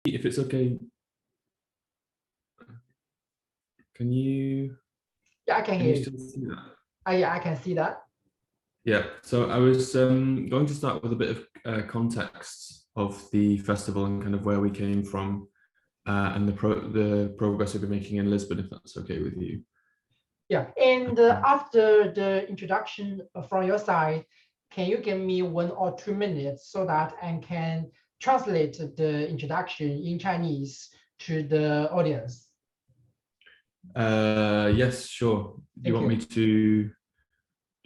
if it's okay, can you? Yeah, I can Can hear you you. still see that? Yeah, I can see that. Yeah. So I was going to start with a bit of context of the festival and kind of where we came from, and the progress we've been making in Lisbon, if that's okay with you. Yeah, and after the introduction from your side, can you give me 1 or 2 minutes so that I can translate the introduction in Chinese to the audience? Yes, sure. Thank you. Do you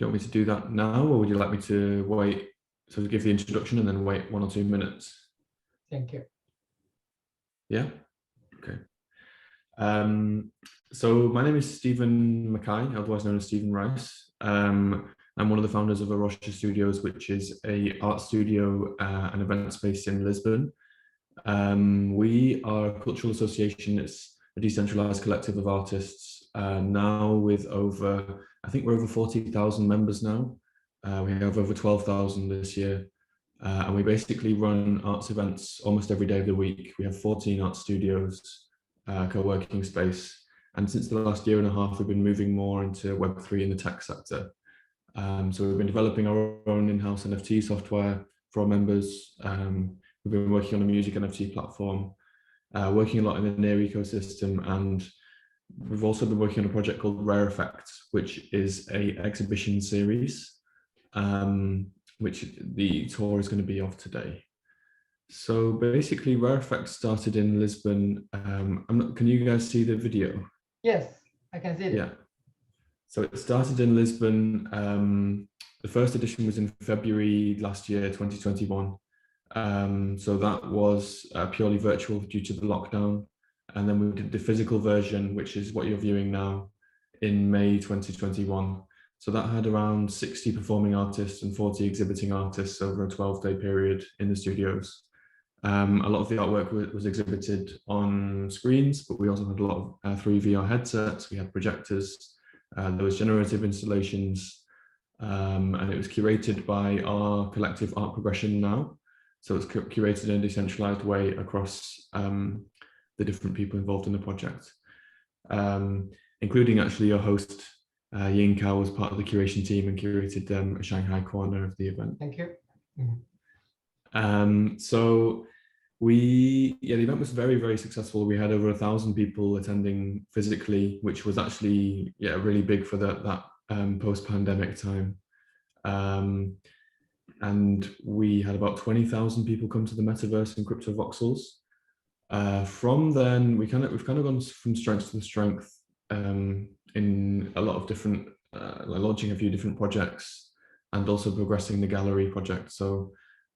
want me to do that now, or would you like me to wait? So to give the introduction and then wait 1 or 2 minutes? Thank you. Yeah. Okay. So my name is Stephen Mackay, otherwise known as Stephen Rice. I'm one of the founders of Arosha Studios, which is a art studio and event space in Lisbon. We are a cultural association. It's a decentralized collective of artists now with I think we're over 40,000 members now. We have over 12,000 this year. And we basically run arts events almost every day of the week. We have 14 art studios, co-working space. And since the last year and a half, we've been moving more into Web3 in the tech sector. So we've been developing our own in-house NFT software for our members. We've been working on a music NFT platform, working a lot in the NEAR ecosystem, and we've also been working on a project called Rare Effects, which is a exhibition series, which the tour is going to be of today. So basically, Rare Effects started in Lisbon. Can you guys see the video? Yes, I can see it. Yeah. So it started in Lisbon. The first edition was in February last year, 2021. So that was purely virtual due to the lockdown. And then we did the physical version, which is what you're viewing now, in May 2021. So that had around 60 performing artists and 40 exhibiting artists over a 12-day period in the studios. A lot of the artwork was exhibited on screens, but we also had a lot of 3 VR headsets. We had projectors. There was generative installations, and it was curated by our collective Art Progression Now. So it's curated in a decentralized way across the different people involved in the project, including actually your host, Ying Kao, was part of the curation team and curated a Shanghai corner of the event. Thank you. So the event was very, very successful. We had over 1,000 people attending physically, which was actually really big for that post-pandemic time. And we had about 20,000 people come to the metaverse in Crypto Voxels. From then, we've kind of gone from strength to strength in a lot of different, launching a few different projects and also progressing the gallery project. So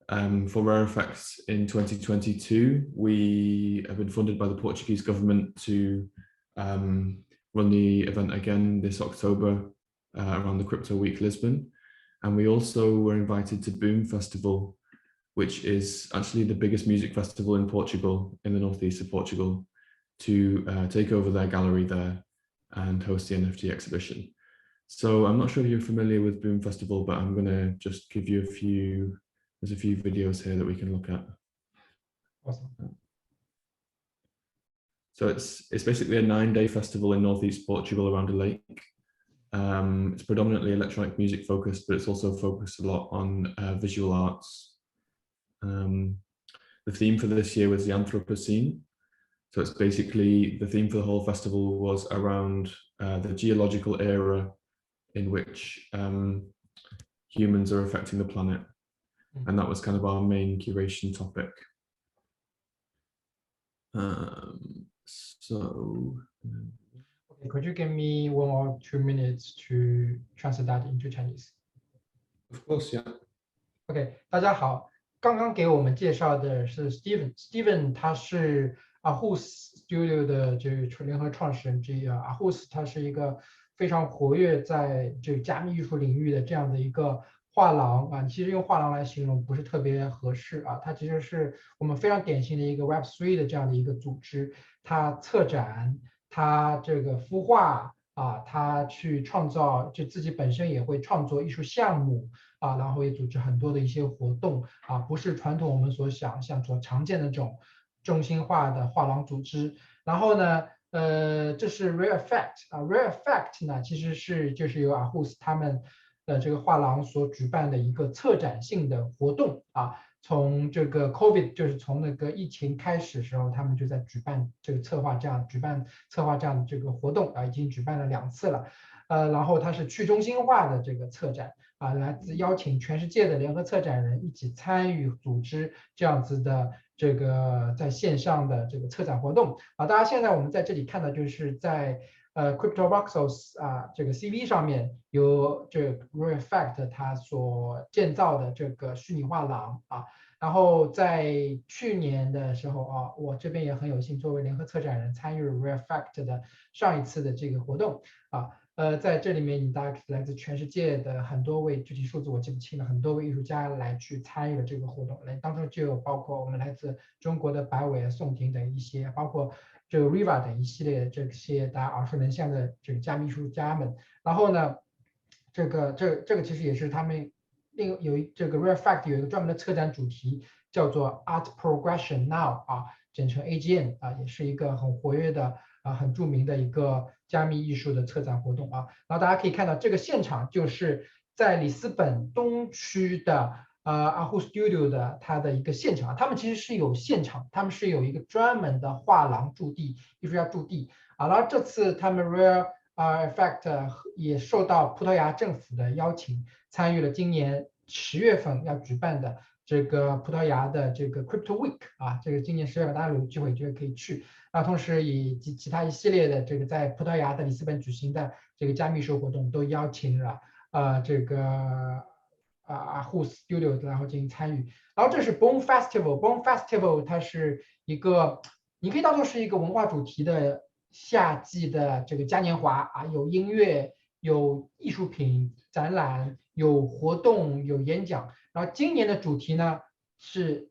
for Rare Effects in 2022, we have been funded by the Portuguese government to run the event again this October around the Crypto Week Lisbon. And we also were invited to Boom Festival, which is actually the biggest music festival in Portugal, in the northeast of Portugal, to take over their gallery there and host the NFT exhibition. So I'm not sure if you're familiar with Boom Festival, but I'm going to just give you there's a few videos here that we can look at. Awesome. So it's basically a 9-day festival in northeast Portugal around a lake. It's predominantly electronic music focused, but it's also focused a lot on visual arts. The theme for this year was the Anthropocene. So it's basically, the theme for the whole festival was around the geological era in which humans are affecting the planet. And that was kind of our main curation topic. Okay, could you give me 1 or 2 minutes to translate that into Chinese? Of course, yeah. OK， 大家好，刚刚给我们介绍的是 Steven 他是 Ahus Studio 的这个联合创始人之一啊。Ahus 他是一个非常活跃在这个加密艺术领域的这样的一个画廊啊。其实用画廊来形容不是特别合适啊，它其实是我们非常典型的一个 Web3 的这样的一个组织。它策展，它这个孵化啊，它去创造，就自己本身也会创作艺术项目。然后也组织很多的一些活动不是传统我们所想象所常见的这种中心化的画廊组织。然后呢，这是 Rare Effect 啊，Rare Effect 呢其实就是由 Aarhus 他们的这个画廊所举办的一个策展性的活动啊。从这个 COVID 就是从那个疫情开始的时候，他们就在举办这个策划这样的这个活动啊，已经举办了2次了。然后它是去中心化的这个策展啊，来自邀请全世界的联合策展人一起参与组织这样子的这个在线上的这个策展活动啊。大家现在我们在这里看到就是在Crypto Voxels 啊这个 CV 上面有这个 Rare Effect 它所建造的这个虚拟画廊啊。然后在去年的时候啊，我这边也很有幸作为联合策展人参与 Rare Effect 的上一次的这个活动啊。在这里面，大家来自全世界的很多位，具体数字我记不清了，很多位艺术家来去参与了这个活动，当中就有包括我们来自中国的白伟、宋婷等一些，包括这个 Riva 等一系列的这些大家耳熟能详的这个加密艺术家们。然后呢，这个其实也是他们这个 Rare Fact 有一个专门的策展主题，叫做 Art Progression Now 啊，简称 AGN 啊，也是一个很活跃的。很著名的一个加密艺术的策展活动啊。然后大家可以看到，这个现场就是在里斯本东区的Aarhus Studio 的它的一个现场。他们其实是有现场，他们是有一个专门的画廊驻地、艺术家驻地啊。然后这次他们 Rare Effect 也受到葡萄牙政府的邀请，参与了今年10月份要举办的这个葡萄牙的这个 Crypto Week 啊，这个今年10月份大家有机会就可以去。同时以及其他一系列的这个在葡萄牙的里斯本举行的这个加密艺术活动，都邀请了这个Aarhus Studio 然后进行参与。然后这是 Bone Festival，Bone Festival 它是一个你可以当做是一个文化主题的夏季的这个嘉年华啊，有音乐，有艺术品展览，有活动，有演讲。然后今年的主题呢是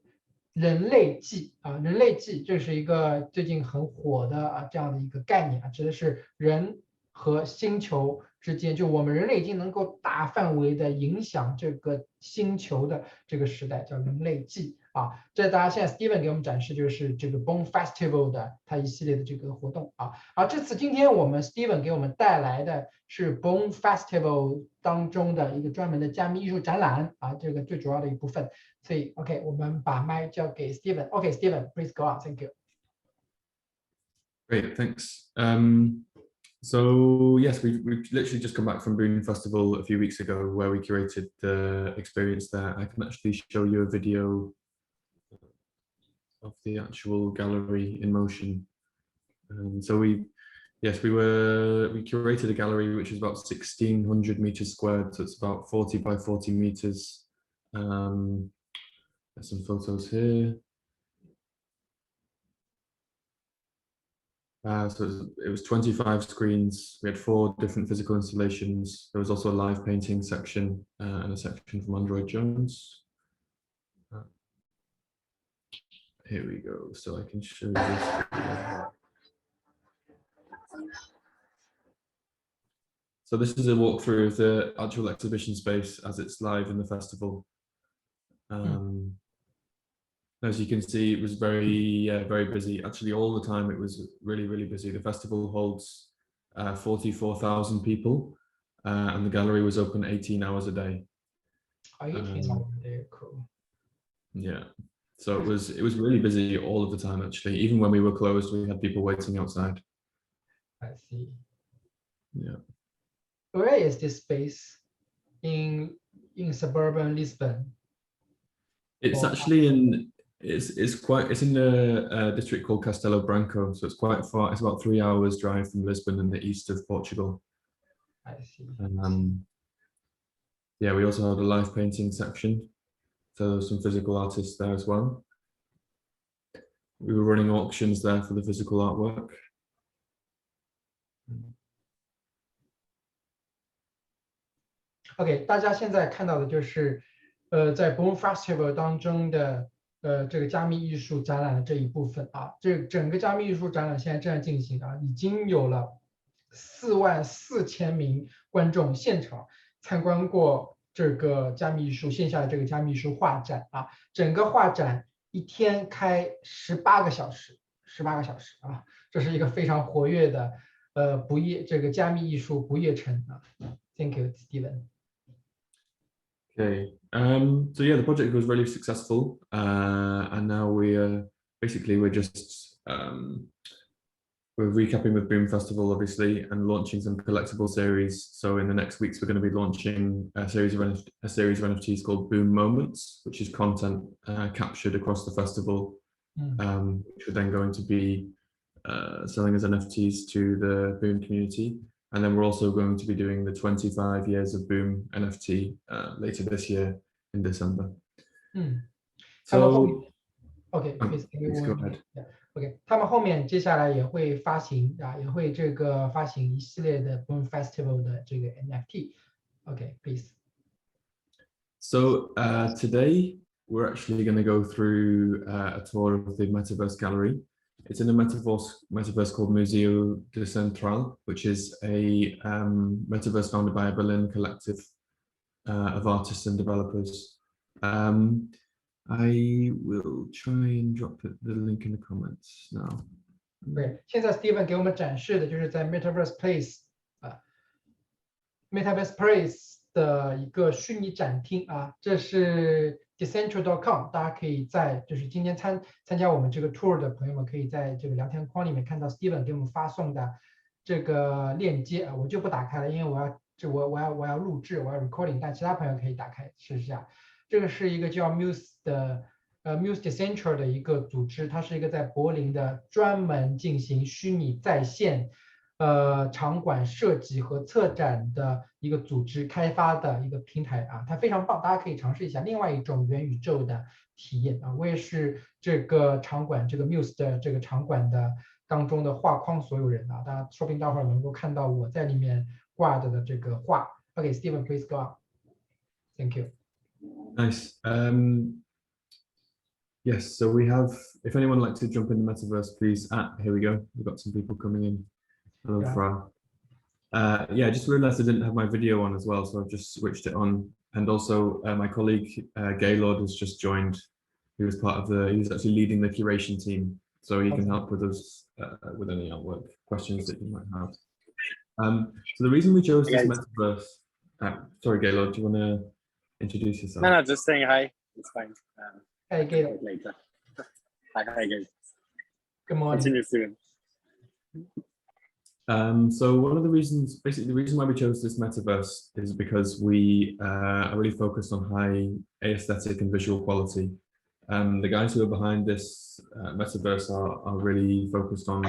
人类纪啊，人类纪这是一个最近很火的这样的一个概念啊，指的是人和星球之间，就我们人类已经能够大范围的影响这个星球的这个时代，叫人类纪啊。这大家现在 Steven 给我们展示就是这个 Bone Festival 的它一系列的这个活动啊。今天我们 Steven 给我们带来的是 Bone Festival 当中的一个专门的加密艺术展览啊，这个最主要的一部分。所以 OK， 我们把麦交给 Steven。OK，Steven，please go on，thank you. Great, thanks. So yes, we've literally just come back from Boon Festival a few weeks ago where we curated the experience there. I can actually show you a video of the actual gallery in motion. So we curated a gallery which is about 1,600 meters squared, so it's about 40 by 40 meters. There's some photos here. So it was 25 screens. We had 4 different physical installations. There was also a live painting section and a section from Android Jones. Here we go. So I can show you this. So this is a walkthrough of the actual exhibition space as it's live in the festival. As you can see, it was very busy. Actually, all the time it was really busy. The festival holds 44,000 people, and the gallery was open 18 hours a day. 18 hours a day, cool. Yeah, so it was really busy all of the time. Actually, even when we were closed, we had people waiting outside. I see. Yeah. Where is this space in suburban Lisbon? It's actually it's in a district called Castelo Branco, so it's quite far. It's about 3 hours drive from Lisbon in the east of Portugal. I see. Yeah, we also had a live painting section, so there were some physical artists there as well. We were running auctions there for the physical artwork. OK， 大家现在看到的就是在 Bone Festival 当中的这个加密艺术展览的这一部分啊。这整个加密艺术展览现在正在进行啊，已经有了44000名观众现场参观过这个加密艺术线下的这个加密艺术画展啊。整个画展一天开18个小时啊，这是一个非常活跃的这个加密艺术不夜城啊。Thank you, Steven. Okay. So yeah, the project was really successful, and now we're just we're recapping with Boom Festival, obviously, and launching some collectible series. So in the next weeks, we're going to be launching a series of NFTs called Boom Moments, which is content captured across the festival, which we're then going to be selling as NFTs to the Boom community. And then we're also going to be doing the 25 years of Boom NFT later this year in December. So, OK, please go ahead. OK, 他们后面接下来也会发行啊，也会这个发行一系列的 Boom Festival 的这个 NFT. OK, please. So today we're actually going to go through a tour of the Metaverse Gallery. It's in a metaverse called Museo de Central, which is a metaverse founded by a Berlin collective of artists and developers. I will try and drop the link in the comments now. 对，现在 Steven 给我们展示的就是在 Metaverse Place Metaverse Place 的一个虚拟展厅啊，这是 decentral.com， 大家可以在就是今天参加我们这个 tour 的朋友们，可以在这个聊天框里面看到 Steven 给我们发送的这个链接啊，我就不打开了，因为我要录制，我要 recording， 但其他朋友可以打开试一下。这个是一个叫 Muse 的Muse Decentral 的一个组织，它是一个在柏林的专门进行虚拟在线场馆设计和策展的一个组织开发的一个平台啊，它非常棒，大家可以尝试一下另外一种元宇宙的体验啊。我也是这个场馆这个 Muse 的这个场馆的当中的画框所有人啊，大家说不定待会儿能够看到我在里面挂着的这个画。OK, Steven, please go on. Thank you. Nice. Yes, so we have, if anyone would like to jump in the metaverse, please. Here we go. We've got some people coming in. Hello, yeah. Fra. Yeah, I just realized I didn't have my video on as well, so I've just switched it on. And also my colleague Gaylord has just joined. He was actually leading the curation team, so he can help with us with any artwork questions that you might have. So the reason we chose this metaverse, sorry Gaylord, do you want to introduce yourself? No, just saying hi. It's fine. Hey, Gaylord. Later. Hi, guys. Good morning. Continue, Steven. So one of the reasons, basically the reason why we chose this metaverse is because we are really focused on high aesthetic and visual quality. The guys who are behind this metaverse are really focused on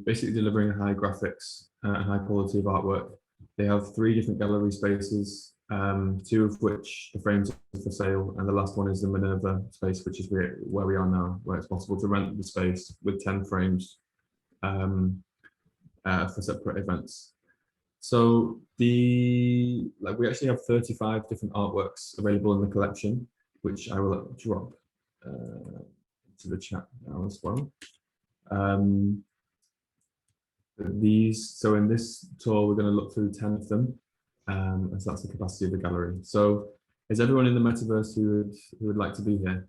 basically delivering high graphics and high quality of artwork. They have 3 different gallery spaces, 2 of which the frames are for sale, and the last one is the Minerva space, which is where we are now, where it's possible to rent the space with 10 frames for separate events. So we actually have 35 different artworks available in the collection, which I will drop to the chat now as well. So in this tour, we're going to look through 10 of them, as that's the capacity of the gallery. So is everyone in the metaverse who would like to be here?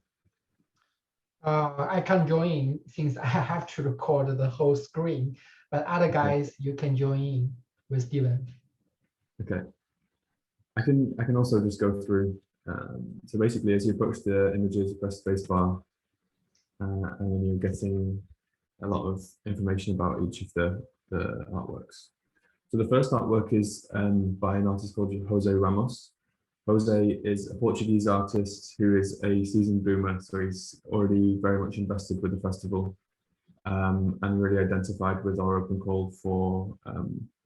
I can't join since I have to record the whole screen, but other guys, you can join in with Steven. Okay. I can also just go through. So basically, as you approach the images, press spacebar, and then you're getting a lot of information about each of the artworks. So the first artwork is by an artist called Jose Ramos. Jose is a Portuguese artist who is a seasoned boomer, so he's already very much invested with the festival and really identified with our open call for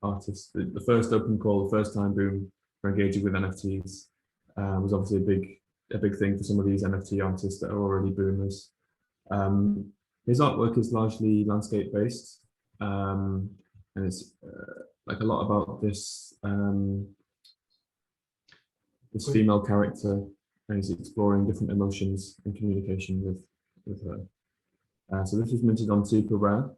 artists. The first open call, the first time Boom for engaging with NFTs was obviously a big thing for some of these NFT artists that are already boomers. His artwork is largely landscape based, and it's like a lot about this this female character, and he's exploring different emotions and communication with her. So this was minted on Super Rare.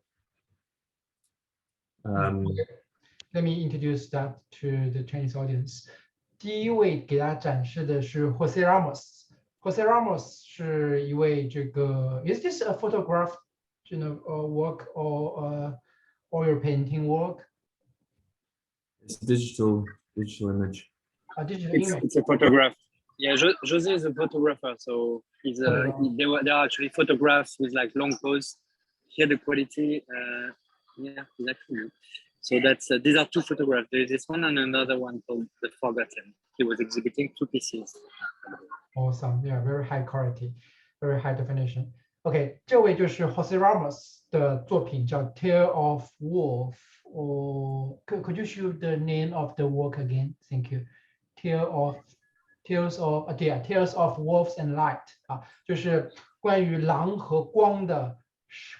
Let me introduce that to the Chinese audience. 第一位给大家展示的是 Jose Ramos。Jose Ramos 是一位这个 Is this a photograph, work or your painting work? It's a digital image. Digital It's, image. it's a photograph. Yeah, Jose is a photographer, so there are actually photographs with like long pose. Here the quality, yeah, is actually good. So that's these are two photographs. There is this one and another one called The Forgotten. He was exhibiting two pieces. Awesome, yeah, very high quality, very high definition. OK， 这位就是 Jose Ramos 的作品叫 Tale of Wolf. Could you show the name of the work again? Thank you. Tales of Wolves and Light 啊，就是关于狼和光的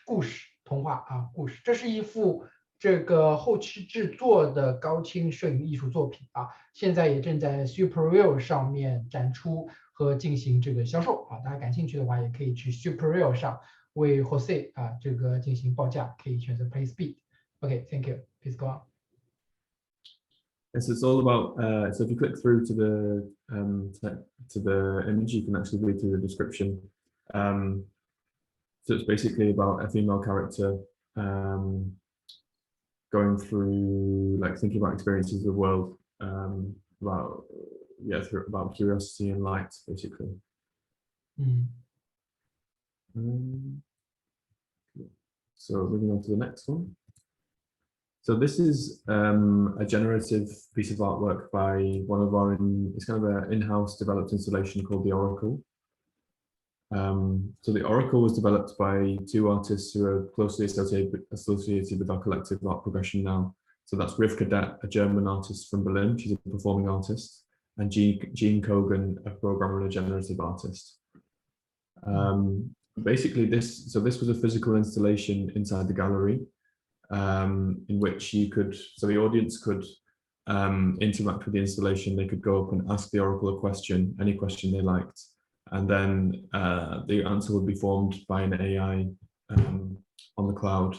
故事童话啊故事。这是一幅这个后期制作的高清摄影艺术作品啊，现在也正在 Super Real 上面展出和进行这个销售啊。大家感兴趣的话，也可以去 Super Real 上为 Jose 啊这个进行报价，可以选择 Play Speed。OK, thank you. Please go on. Yes, it's all about. So if you click through to the image, you can actually read through the description. So it's basically about a female character going through, like, thinking about experiences of the world, about curiosity and light, basically. So moving on to the next one. So this is a generative piece of artwork by one of our, it's kind of an in-house developed installation called the Oracle. So the Oracle was developed by two artists who are closely associated with our collective art progression now. So that's Riv Cadet, a German artist from Berlin. She's a performing artist, and Jean Kogan, a programmer and a generative artist. Basically, this was a physical installation inside the gallery. In which the audience could interact with the installation. They could go up and ask the Oracle a question, any question they liked, and then the answer would be formed by an AI on the cloud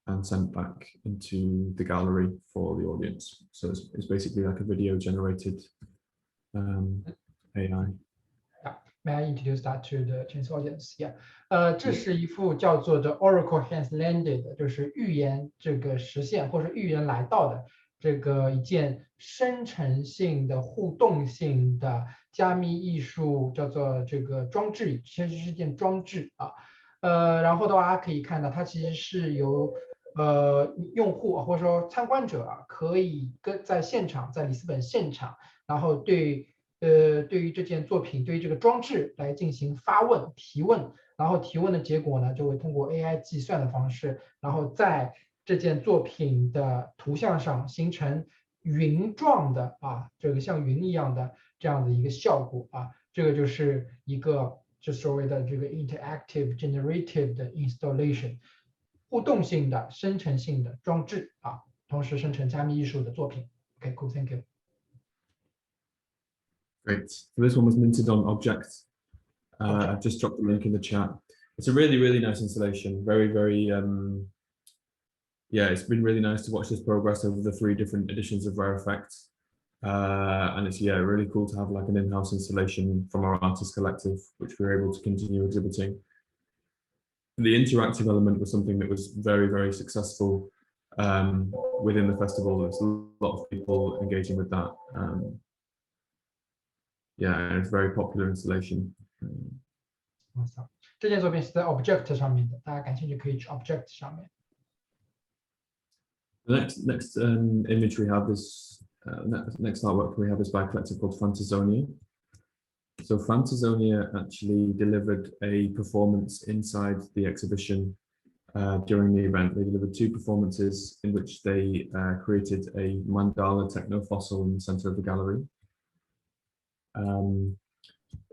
and sent back into the gallery for the audience. So it's basically like a video generated AI. May I introduce that to the Chinese audience? Yeah. 这是一幅叫做 The Oracle Has Landed， 就是预言这个实现或者预言来到的这个一件生成性的互动性的加密艺术，叫做这个装置，其实是件装置啊。然后的话，可以看到它其实是由用户或者说参观者可以在现场，在里斯本现场，然后对于这件作品，对于这个装置来进行发问、提问，然后提问的结果呢，就会通过 AI 计算的方式，然后在这件作品的图像上形成云状的这个像云一样的这样的一个效果这个就是一个就所谓的这个 interactive generative 的 installation， 互动性的、生成性的装置同时生成加密艺术的作品。Okay, cool, thank you. Great. So this one was minted on Object. I've just dropped the link in the chat. It's a really, really nice installation. Very, very, yeah, it's been really nice to watch this progress over the 3 different editions of Rare Effects. And it's, yeah, really cool to have like an in-house installation from our artist collective, which we were able to continue exhibiting. The interactive element was something that was very, very successful within the festival. There's a lot of people engaging with that. Yeah, it's a very popular installation. 这件作品是在 Object 上面的，大家感兴趣可以去 Object 上面。The next image we have is next artwork we have is by a collective called Fantasonia. So Fantasonia actually delivered a performance inside the exhibition during the event. They delivered 2 performances in which they created a mandala techno fossil in the center of the gallery.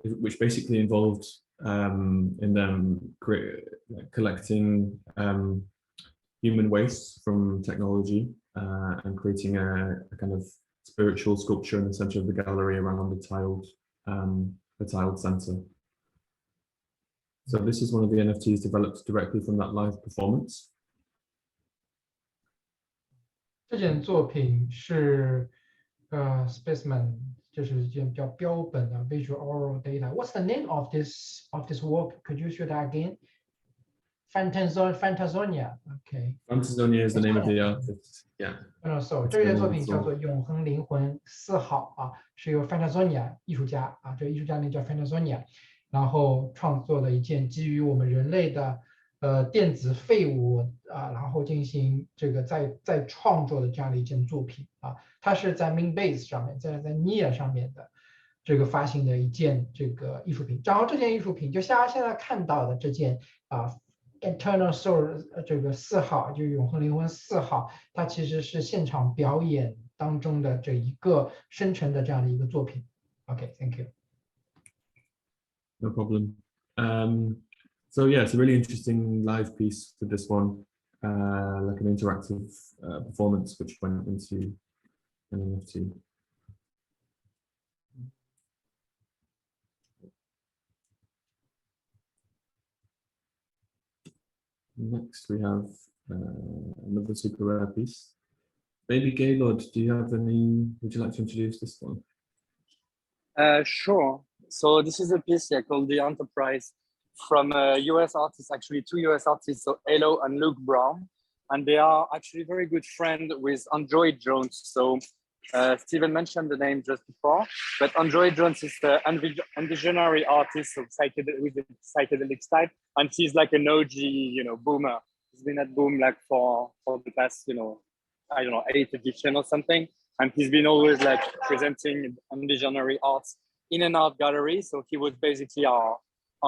Which basically involved in them collecting human waste from technology and creating a kind of spiritual sculpture in the center of the gallery around the tiled center. So this is one of the NFTs developed directly from that live performance. 这件作品是Spaceman 这是一件比较标本的 visual aural data. What's the name of this work? Could you show that again? Fantasonia. Okay. Fantasonia is the name of the artist. Yeah. So 这件作品叫做《永恒灵魂4号》啊，是由 Fantasonia 艺术家啊，这个艺术家名叫 Fantasonia，然后创作的一件基于我们人类的电子废物啊，然后进行这个再创作的这样的一件作品啊，它是在 Mainbase 上面，在 NEAR 上面的这个发行的一件这个艺术品。然后这件艺术品就像现在看到的这件啊。Eternal Soul 这个4号，就永恒灵魂4号，它其实是现场表演当中的这一个生成的这样的一个作品。Okay, thank you. No problem. So yeah, it's a really interesting live piece for this one, like an interactive performance which went into an NFT. Next, we have another super rare piece. Maybe Gaylord, do you have any? Would you like to introduce this one? Sure. So this is a piece called The Enterprise from US artists, actually 2 US artists, so Elo and Luke Brown, and they are actually very good friends with Android Jones. So Stephen mentioned the name just before, but Android Jones is an visionary artist of with the psychedelic type, and he's like an OG, boomer. He's been at Boom like for the past, I don't know, 8th edition or something, and he's been always like presenting visionary arts in an art gallery. So he was basically our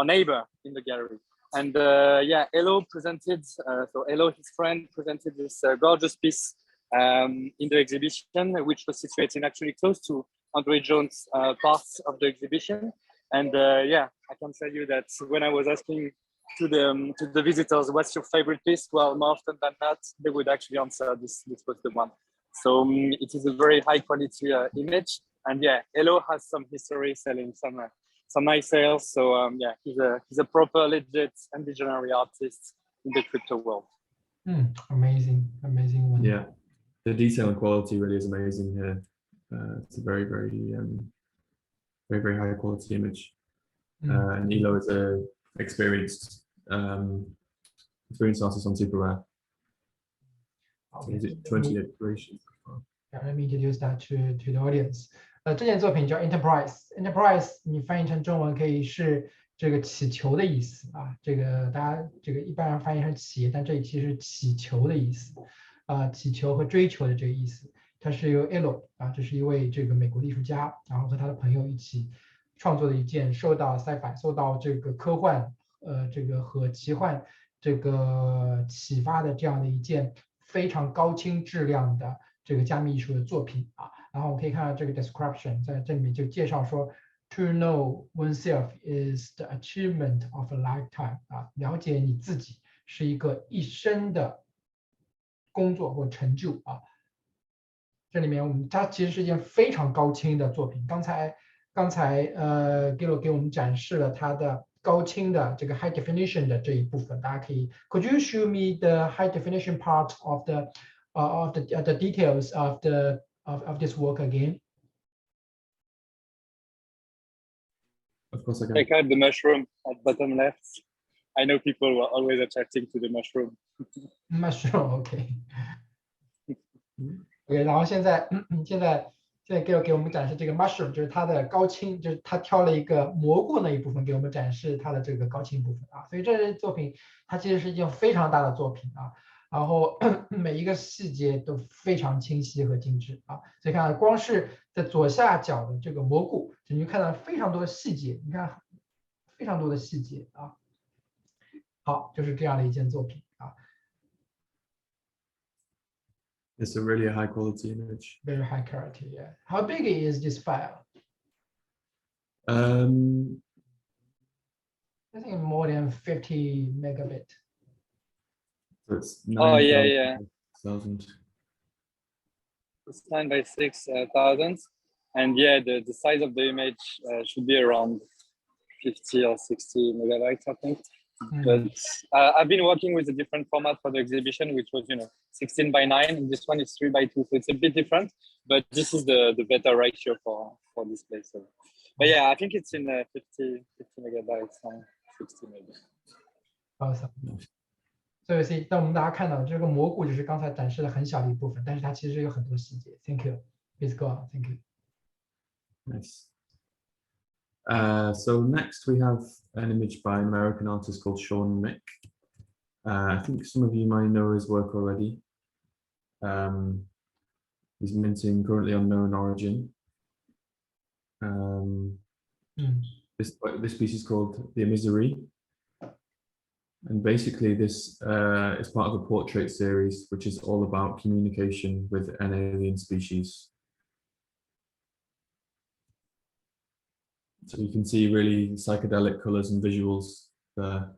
neighbor in the gallery. And Elo presented, so Elo, his friend, presented this gorgeous piece in the exhibition, which was situated actually close to Andre Jones' parts of the exhibition. And I can tell you that when I was asking to the visitors, what's your favorite piece? Well, more often than not, they would actually answer this was the one. So it is a very high quality image. And Elo has some history selling some nice sales. So he's a proper legit and visionary artist in the crypto world. Amazing one. Yeah, the detail and quality really is amazing here. It's a very, very, very, very high quality image. And Elo is a experienced artist on Super Rare. So is it 20 iterations? Let me introduce that to the audience. 这件作品叫 Enterprise， 你翻译成中文可以是这个祈求的意思啊。这个大家这个一般人翻译成企业，但这里其实是祈求的意思啊，祈求和追求的这个意思。它是由 Elo 啊，这是一位这个美国的艺术家，然后和他的朋友一起创作的一件受到 sci-fi 受到这个科幻这个和奇幻这个启发的这样的一件非常高清质量的这个加密艺术的作品啊。然后我们可以看到这个 description 在这里面就介绍说 ，To know oneself is the achievement of a lifetime 啊，了解你自己是一个一生的工作或成就啊。这里面它其实是一件非常高清的作品。刚才Gilo 给我们展示了它的高清的这个 high definition 的这一部分，大家可以 Could you show me the high definition part of the details of this work again? Of course I can. Check out the mushroom at bottom left. I know people were always attracting to the mushroom. Mushroom, OK. OK， 然后现在给我们展示这个 mushroom， 就是它的高清，就是他挑了一个蘑菇那一部分给我们展示它的这个高清部分啊。所以这件作品它其实是一件非常大的作品啊。然后每一个细节都非常清晰和精致啊，所以看光是在左下角的这个蘑菇，你就看到非常多的细节，你看非常多的细节啊。好，就是这样的一件作品啊。It's a really high quality image. Very high quality, yeah. How big is this file? I think more than 50 megabit. So it's 9,000. It's 9 by 6,000, and the size of the image should be around 50 or 60 megabytes, I think. But I've been working with a different format for the exhibition, which was 16 by 9, and this one is 3 by 2, so it's a bit different. But this is the better ratio for display. So, but yeah, I think it's in 50 megabytes on 60 maybe. Awesome. 所以当我们大家看到这个蘑菇只是刚才展示的很小的一部分，但是它其实有很多细节。Thank you. Please go on. Thank you. Nice. So next we have an image by an American artist called Sean Mick. I think some of you might know his work already. He's minting currently unknown origin. This piece is called The Misery. And basically this is part of a portrait series, which is all about communication with an alien species. So you can see really psychedelic colors and visuals there.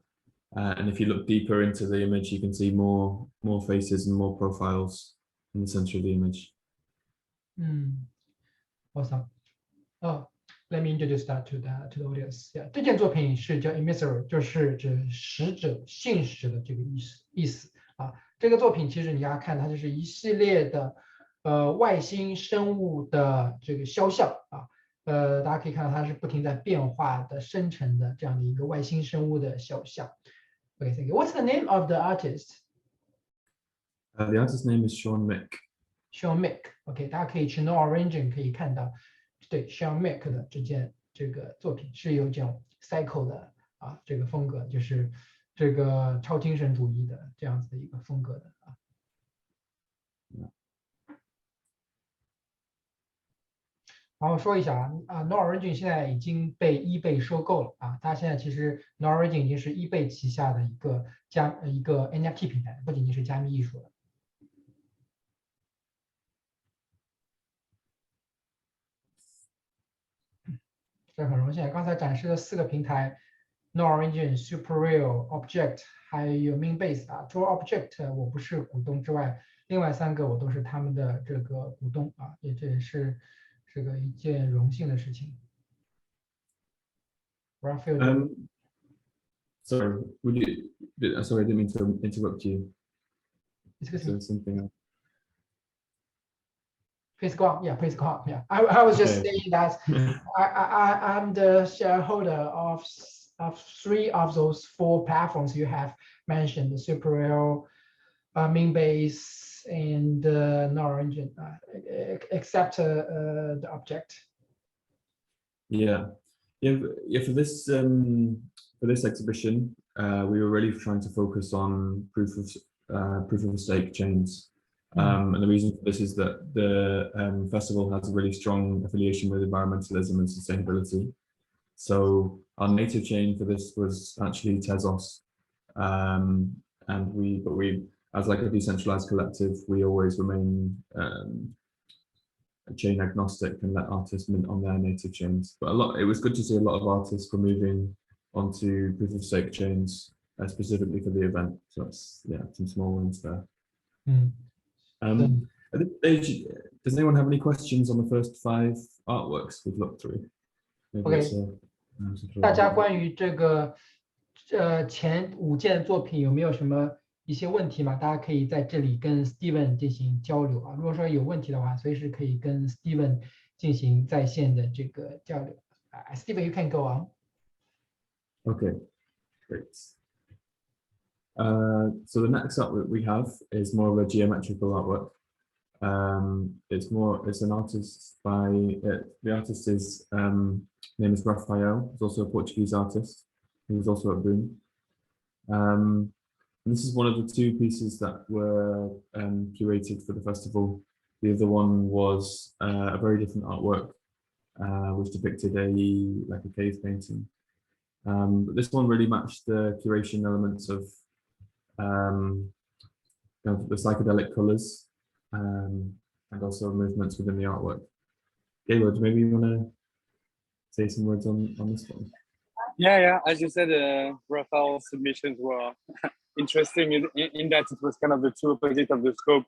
And if you look deeper into the image, you can see more faces and more profiles in the center of the image. Awesome. Oh, let me introduce that to the audience. Yeah, 这件作品是叫 Emissary， 就是指使者、信使的这个意思啊。这个作品其实你要看，它就是一系列的外星生物的这个肖像啊。大家可以看到它是不停在变化的、生成的这样的一个外星生物的肖像。Okay, thank you. What's the name of the artist? The artist's name is Sean Mick. Sean Mick. OK， 大家可以去 No Origin 可以看到，对 Sean Mick 的这个作品是有这种 cycle 的这个风格，就是这个超精神主义的这样子的一个风格的啊。然后说一下No Origin 现在已经被 eBay 收购了啊，它现在其实 No Origin 已经是 eBay 旗下的一个NFT 平台，不仅仅是加密艺术了。这很荣幸，刚才展示的4个平台 No Origin、Super Real、Object 还有 Meanbase 啊，除了 Object 我不是股东之外，另外3个我都是他们的这个股东啊，这也是这个一件荣幸的事情。Raphael, sorry, sorry, I didn't mean to interrupt you. Something else. Please go on. Yeah, please go on. Yeah, I was just saying that I'm the shareholder of 3 of those 4 platforms you have mentioned: the Super Real, Meanbase, and No Origin, except the Object. Yeah. For this exhibition, we were really trying to focus on proof of stake chains. And the reason for this is that the festival has a really strong affiliation with environmentalism and sustainability. So our native chain for this was actually Tezos. And we, as like a decentralized collective, we always remain chain agnostic and let artists mint on their native chains. But it was good to see a lot of artists were moving onto proof of stake chains specifically for the event. So that's some small wins there. At this stage, does anyone have any questions on the first 5 artworks we've looked through? OK， 大家关于这个前5件作品有没有什么一些问题吗？大家可以在这里跟 Steven 进行交流啊。如果说有问题的话，随时可以跟 Steven 进行在线的这个交流。Steven, you can go on. Okay, great. So the next artwork we have is more of a geometrical artwork. It's an artist the artist's name is Raphael. He's also a Portuguese artist. He was also at Boom. And this is one of the 2 pieces that were curated for the festival. The other one was a very different artwork, which depicted a cave painting. But this one really matched the curation elements of the psychedelic colors and also movements within the artwork. Gaylord, maybe you want to say some words on this one? Yeah. As you said, Raphael's submissions were interesting in that it was kind of the 2 opposites of the scope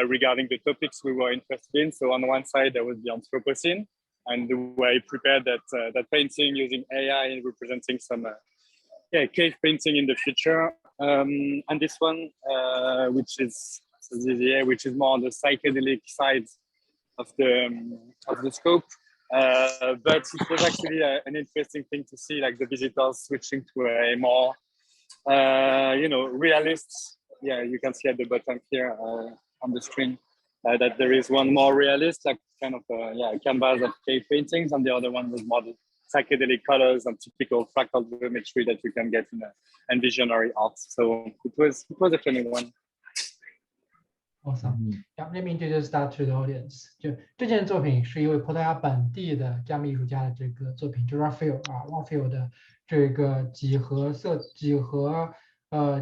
regarding the topics we were interested in. So on one side, there was the Anthropocene, and the way he prepared that painting using AI and representing some cave painting in the future. And this one, which is which is more on the psychedelic side of the scope. But it was actually an interesting thing to see, like the visitors switching to a more, realist. Yeah, you can see at the bottom here on the screen that there is one more realist, like kind of a canvas of cave paintings, and the other one was more the psychedelic colors and typical fractal geometry that you can get in visionary art. So it was a funny one. Awesome. Yeah, let me introduce that to the audience. 就这件作品是一位葡萄牙本地的加密艺术家的这个作品，就 Raphael 的这个几何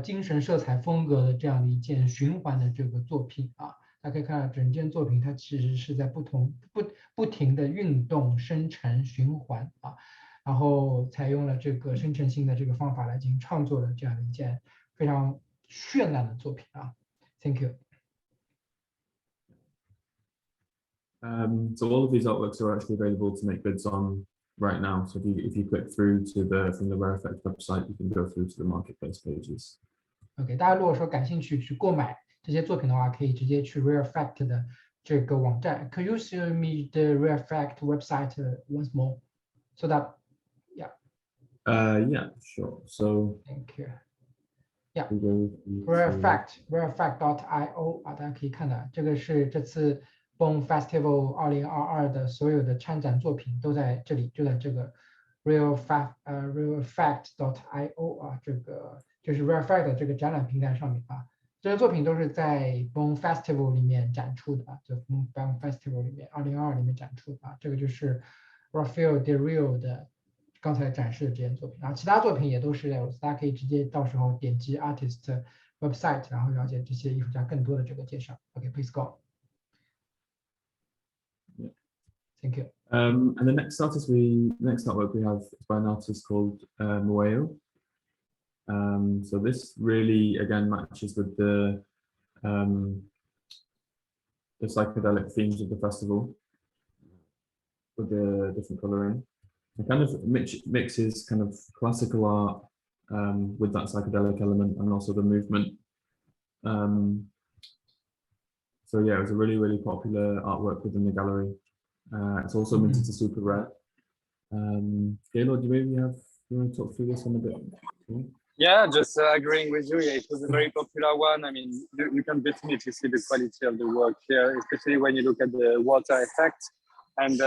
精神色彩风格的这样的一件循环的这个作品啊。大家可以看到整件作品它其实是在不停的运动、生成、循环啊，然后采用了这个生成性的这个方法来进行创作的这样的一件非常绚烂的作品啊。Thank you. So all of these artworks are actually available to make bids on right now. So if you click through to from the Rare Effect website, you can go through to the marketplace pages. OK， 大家如果说感兴趣去购买这些作品的话，可以直接去 Rare Effect 的这个网站。Could you show me the Rare Effect website once more, so that Yeah, sure. So thank you. Yeah, Rare rareeffect.io 啊，大家可以看到，这个是这次 Bone Festival 2022的所有的参展作品都在这里，就在这个 rareeffect.io 啊，这个就是 Rare Effect 的这个展览平台上面啊，这些作品都是在 Bone Festival 里面展出的啊，就 Bone Festival 里面2022里面展出的啊，这个就是 Rafael Del Rio 的刚才展示的这件作品啊，其他作品也都是有，大家可以直接到时候点击 Artist website， 然后了解这些艺术家更多的这个介绍。OK, please go. Thank you. And the next artwork we have is by an artist called Moeo. So this really again matches with the psychedelic themes of the festival with the different coloring. It kind of mixes kind of classical art with that psychedelic element and also the movement. So yeah, it was a really, really popular artwork within the gallery. It's also minted to super rare. Gaylord, do you want to talk through this one a bit? Yeah, just agreeing with you. Yeah, it was a very popular one. I mean, you can definitely see the quality of the work here, especially when you look at the water effect. And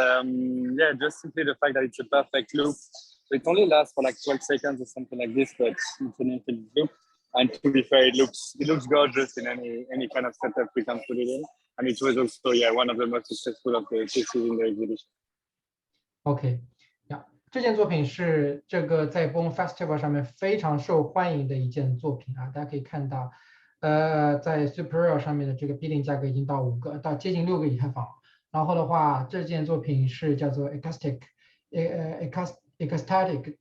yeah, just simply the fact that it's a perfect loop. So it only lasts for like 12 seconds or something like this, but it's an infinite loop. And to be fair, it looks gorgeous in any kind of setup we can put it in. And it was also one of the most successful of the pieces in the exhibition. OK, yeah. 这件作品是这个在 Bone Festival 上面非常受欢迎的一件作品啊，大家可以看到，在 Super Rare 上面的这个必定价格已经到接近6个以太坊。然后的话，这件作品是叫做 ecstatic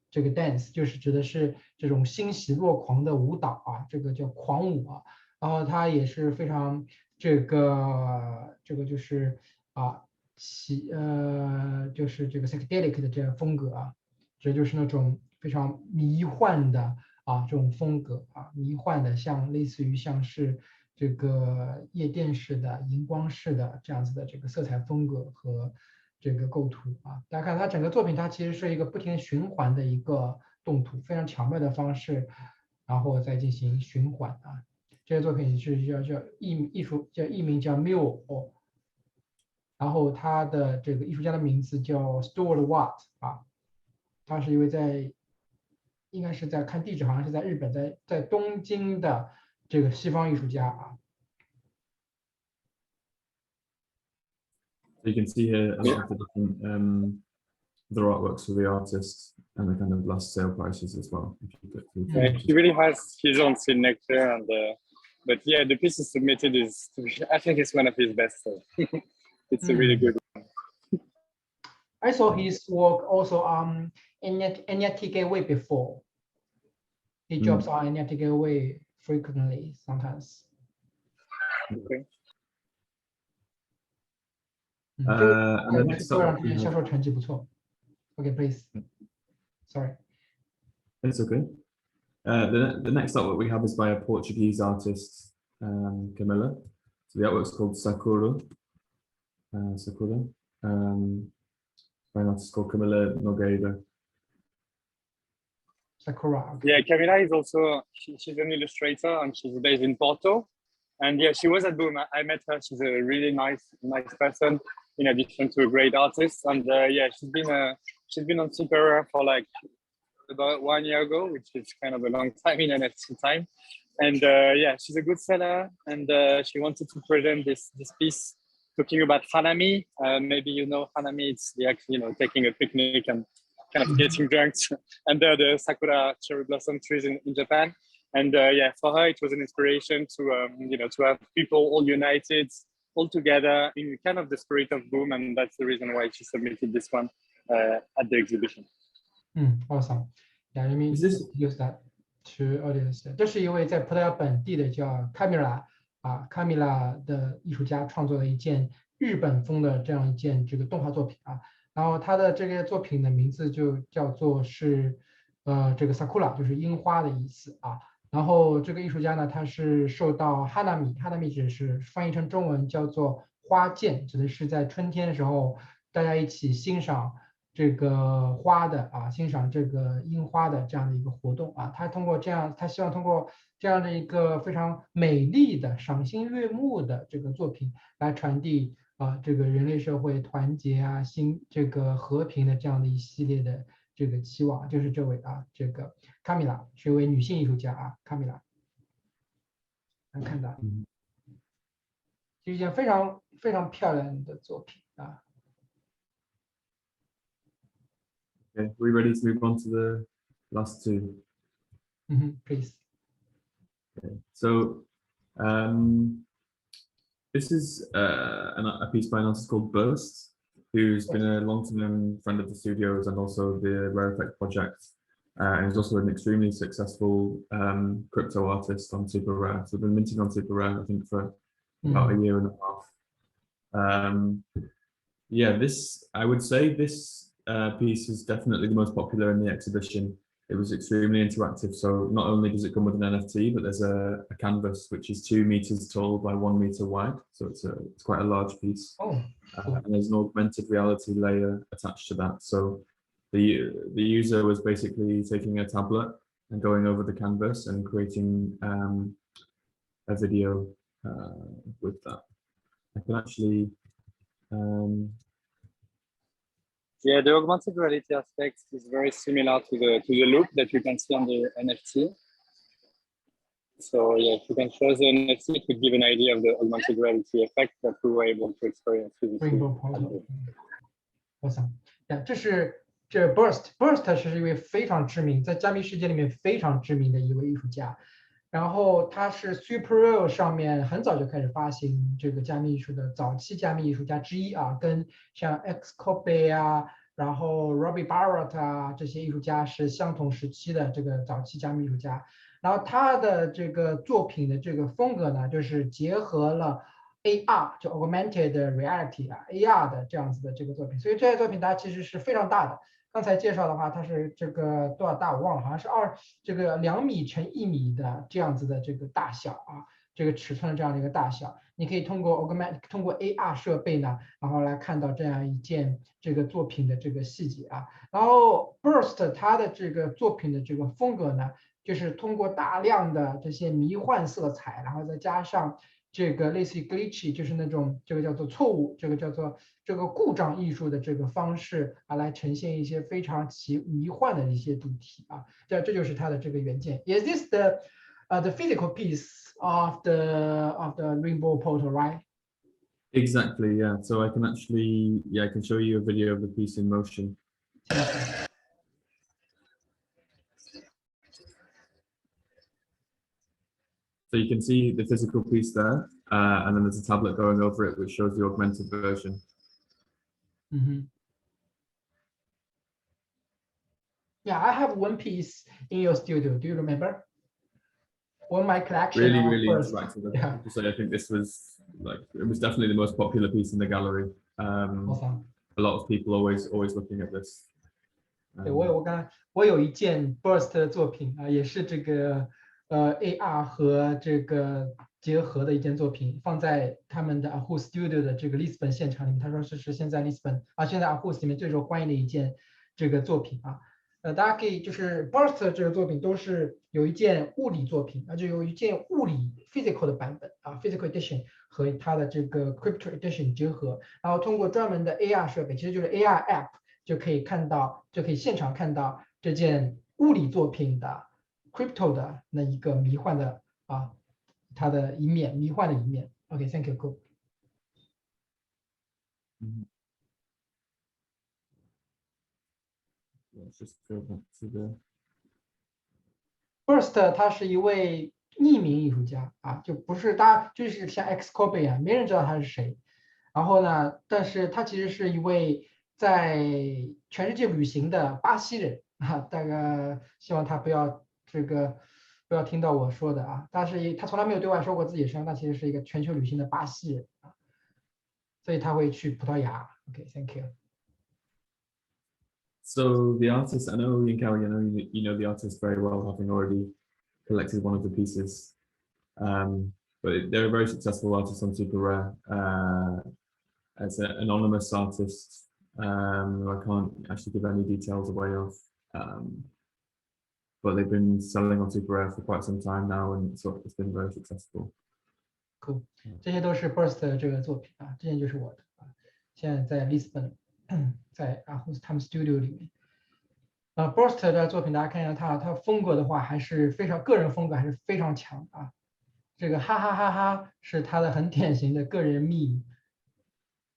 这个 dance， 就是指的是这种欣喜若狂的舞蹈啊，这个叫狂舞啊。然后它也是非常这个就是就是这个 psychedelic 的这样风格啊，这就是那种非常迷幻的啊这种风格啊，迷幻的类似于像是这个夜店式的、荧光式的这样子的这个色彩风格和这个构图啊，大家看它整个作品，它其实是一个不停循环的一个动图，非常巧妙的方式，然后再进行循环啊。这些作品是艺名叫 Mule， 然后他的这个艺术家的名字叫 Stuart Watt 啊，他是一位应该是在看地址，好像是在日本，在东京的这个西方艺术家啊。So you can see here a lot of the different the artworks for the artists and the kind of last sale prices as well. Yeah, he really has his own signature, and but yeah, the piece he submitted I think it's one of his best. So it's a really good one. I saw his work also on NFTK way before. He jobs on NFTK way frequently sometimes. Okay. And the next up, Okay, please. Sorry. It's okay. The next artwork we have is by a Portuguese artist, Camilla. So the artwork's called Sakura. Sakura. By an artist called Camilla Nogueira. Sakura. Okay. Yeah, Camila is also, she's an illustrator and she's based in Porto. And yeah, she was at Boom. I met her. She's a really nice person, in addition to a great artist. And yeah, she's been on Super Rare for like about 1 year ago, which is kind of a long time in NFT time. And yeah, she's a good seller. And she wanted to present this piece talking about Hanami. Maybe you know Hanami, it's the actually, taking a picnic and kind of getting drunk under the sakura cherry blossom trees in Japan. And yeah, for her, it was an inspiration to, to have people all united, all together in kind of the spirit of Boom. And that's the reason why she submitted this one at the exhibition. Awesome. Yeah, let me use that to audience. 这是一位在葡萄牙本地的叫 Camila 的艺术家创作的一件日本风的这样一件这个动画作品啊。然后他的这个作品的名字就叫做是这个 Sakura， 就是樱花的意思啊。然后这个艺术家呢，他是受到 Hanami 指的是翻译成中文叫做花见，指的是在春天的时候大家一起欣赏这个花的啊，欣赏这个樱花的这样的一个活动啊。他希望通过这样的一个非常美丽的、赏心悦目的这个作品来传递这个人类社会团结啊、这个和平的这样的一系列的这个期望。就是这位这个 Camila 是一位女性艺术家啊 ，Camila 能看到，是一件非常非常漂亮的作品啊。Okay, we ready to move on to the last two? Please. Okay. So, this is a piece by an artist called Burst, who's been a long-term friend of the studios and also the Rare Effect project. And he's also an extremely successful crypto artist on Super Rare. So, been minting on Super Rare, I think, for about a year and a half. Yeah, I would say this piece is definitely the most popular in the exhibition. It was extremely interactive. So not only does it come with an NFT, but there's a canvas which is 2 meters tall by 1 meter wide. So it's quite a large piece. Cool. And there's an augmented reality layer attached to that. So the user was basically taking a tablet and going over the canvas and creating a video with that. I can actually. Yeah, the augmented reality aspect is very similar to the loop that you can see on the NFT. So yeah, if you can show the NFT, it would give an idea of the augmented reality effect that we were able to experience with this. Awesome. Yeah, 这 Burst 是一位非常知名，在加密世界里面非常知名的一位艺术家。然后他是 Super Rare 上面很早就开始发行这个加密艺术的早期加密艺术家之一啊，跟像 Xcopy 啊，然后 Robbie Barrett 啊这些艺术家是相同时期的这个早期加密艺术家。然后他的这个作品的这个风格呢，就是结合了 AR 就 Augmented Reality AR 的这样子的这个作品，所以这些作品它其实是非常大的。刚才介绍的话，它是这个多少大我忘了，好像是2米乘1米的这样子的这个大小啊，这个尺寸的这样的一个大小，你可以通过 AR 设备呢，然后来看到这样一件这个作品的这个细节啊。然后 Burst 它的这个作品的这个风格呢，就是通过大量的这些迷幻色彩，然后再加上这个类似于 glitchy， 就是那种这个叫做错误，这个叫做这个故障艺术的这个方式啊，来呈现一些非常迷幻的一些主题啊，这就是它的这个原件。Is this the physical piece of the Rainbow Portal, right? Exactly, yeah. So I can actually, I can show you a video of the piece in motion. So you can see the physical piece there, and then there's a tablet going over it, which shows the augmented version. Yeah, I have one piece in your studio. Do you remember? On my collection. Really interactive. Yeah. So I think this was it was definitely the most popular piece in the gallery. Awesome. A lot of people always looking at this. 对，我有一件 Burst 的作品啊，也是这个AR 和这个结合的一件作品，放在他们的 Ahu Studio 的这个 Lisbon 现场里面。他说这是现在 Lisbon 啊，现在 Ahu 里面最受欢迎的一件这个作品啊。大家可以就是 Burst 这个作品都是有一件物理作品，就有一件物理 physical 的版本啊 ，physical edition 和它的这个 crypto edition 结合，然后通过专门的 AR 设备，其实就是 AR app。就可以看到，就可以现场看到这件物理作品的 crypto 的那一个迷幻的啊，它的一面，迷幻的一面。OK，thank you，cool。Let's just go back to the. Burst 他是一位匿名艺术家啊，就不是大家就是像 X Copy 一样，没人知道他是谁。然后呢，但是他其实是一位在全世界旅行的巴西人啊，大概希望他不要听到我说的啊，他从来没有对外说过自己身份，他其实是一个全球旅行的巴西人啊，所以他会去葡萄牙。OK，thank you。So the artist, I know Yinkao, you know the artist very well, having already collected one of the pieces. But they're a very successful artist on Super Rare. As an anonymous artist, I can't actually give any details away of. But they've been selling on Super Rare for quite some time now, and so it's been very successful. Cool，这些都是 Burst 的这个作品啊，这件就是我的啊，现在在 Lisbon，在他们 Studio 里面。Burst 的作品大家看一下他风格的话，还是非常个人风格还是非常强啊。这个哈哈哈哈是他的很典型的个人 meme，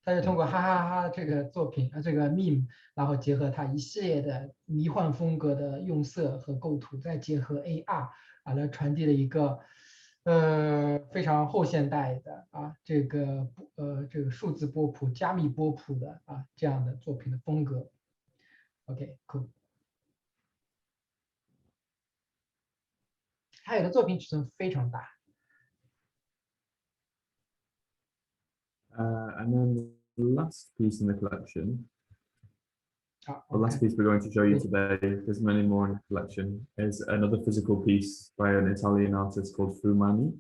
他是通过哈哈哈这个作品这个 meme，然后结合他一系列的迷幻风格的用色和构图，再结合 AR 来传递了一个非常后现代的这个数字波谱、加密波谱的这样的作品的风格。OK，cool。他有的作品尺寸非常大。And then the last piece in the collection, the last OK piece we're going to show you today, there's many more in the collection, is another physical piece by an Italian artist called Fumani.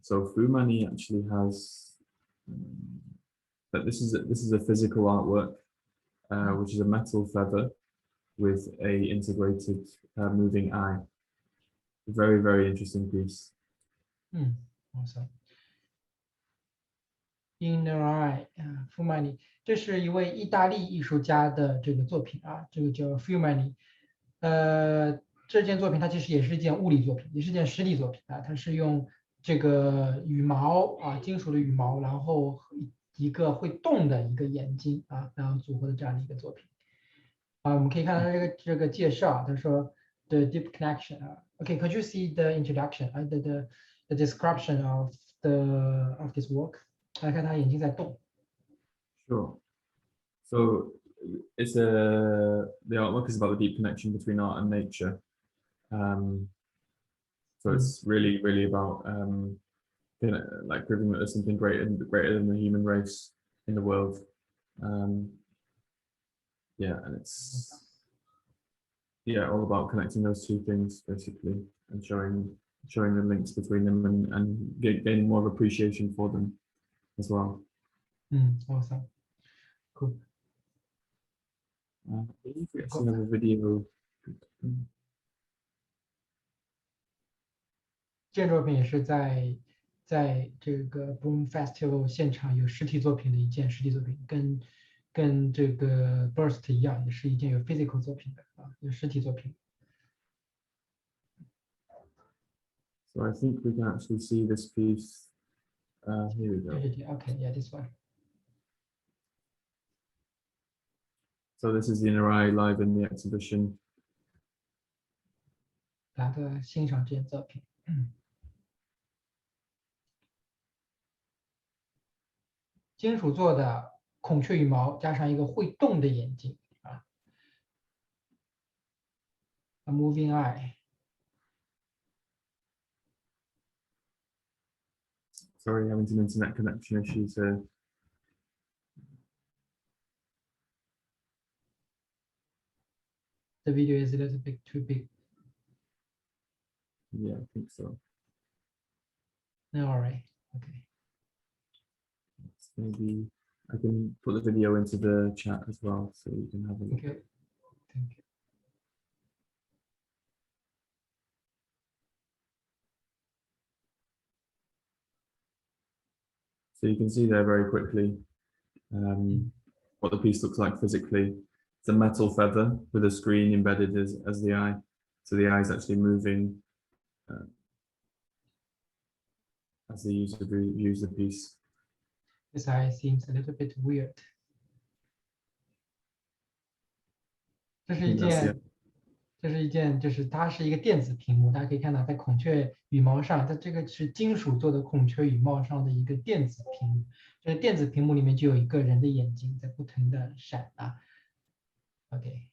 So Fumani actually has, but this is a physical artwork, which is a metal feather with a integrated moving eye. Very, very interesting piece. Awesome. Inner Eye Fumani，这是一位意大利艺术家的这个作品啊，这个叫 Fumani。这件作品它其实也是一件物理作品，也是一件实体作品啊，它是用这个羽毛金属的羽毛，然后一个会动的一个眼睛然后组合的这样的一个作品。我们可以看到这个介绍，他说 The deep connection OK，could you see the introduction the description of this work？来看他眼睛在动。Sure. So the artwork is about the deep connection between art and nature. So it's really, really about like proving that there's something greater than the human race in the world. Yeah, and it's all about connecting those two things basically, and showing the links between them and gaining more of appreciation for them as well. Awesome. Cool. I believe we actually have a video. 这件作品也是在这个 Boom Festival 现场有实体作品的一件实体作品，跟这个 Burst 一样，也是一件有 physical 作品的有实体作品。So I think we can actually see this piece. Here we go. Okay, yeah, this one. So this is the Inner Eye live in the exhibition. 大家欣赏这件作品。金属做的孔雀羽毛加上一个会动的眼睛A moving eye. Sorry, having some internet connection issues here. the video is a little bit too big. Yeah, I think so. No, all right. Okay. Maybe I can put the video into the chat as well, so you can have a look. Okay. Thank you. So you can see there very quickly what the piece looks like physically. It's a metal feather with a screen embedded as the eye. So the eye is actually moving as the user views the piece. This eye seems a little bit weird. 这是一件，就是它是一个电子屏幕，大家可以看到，在孔雀羽毛上，它这个是金属做的孔雀羽毛上的一个电子屏幕。这个电子屏幕里面就有一个人的眼睛在不停的闪啊。Okay.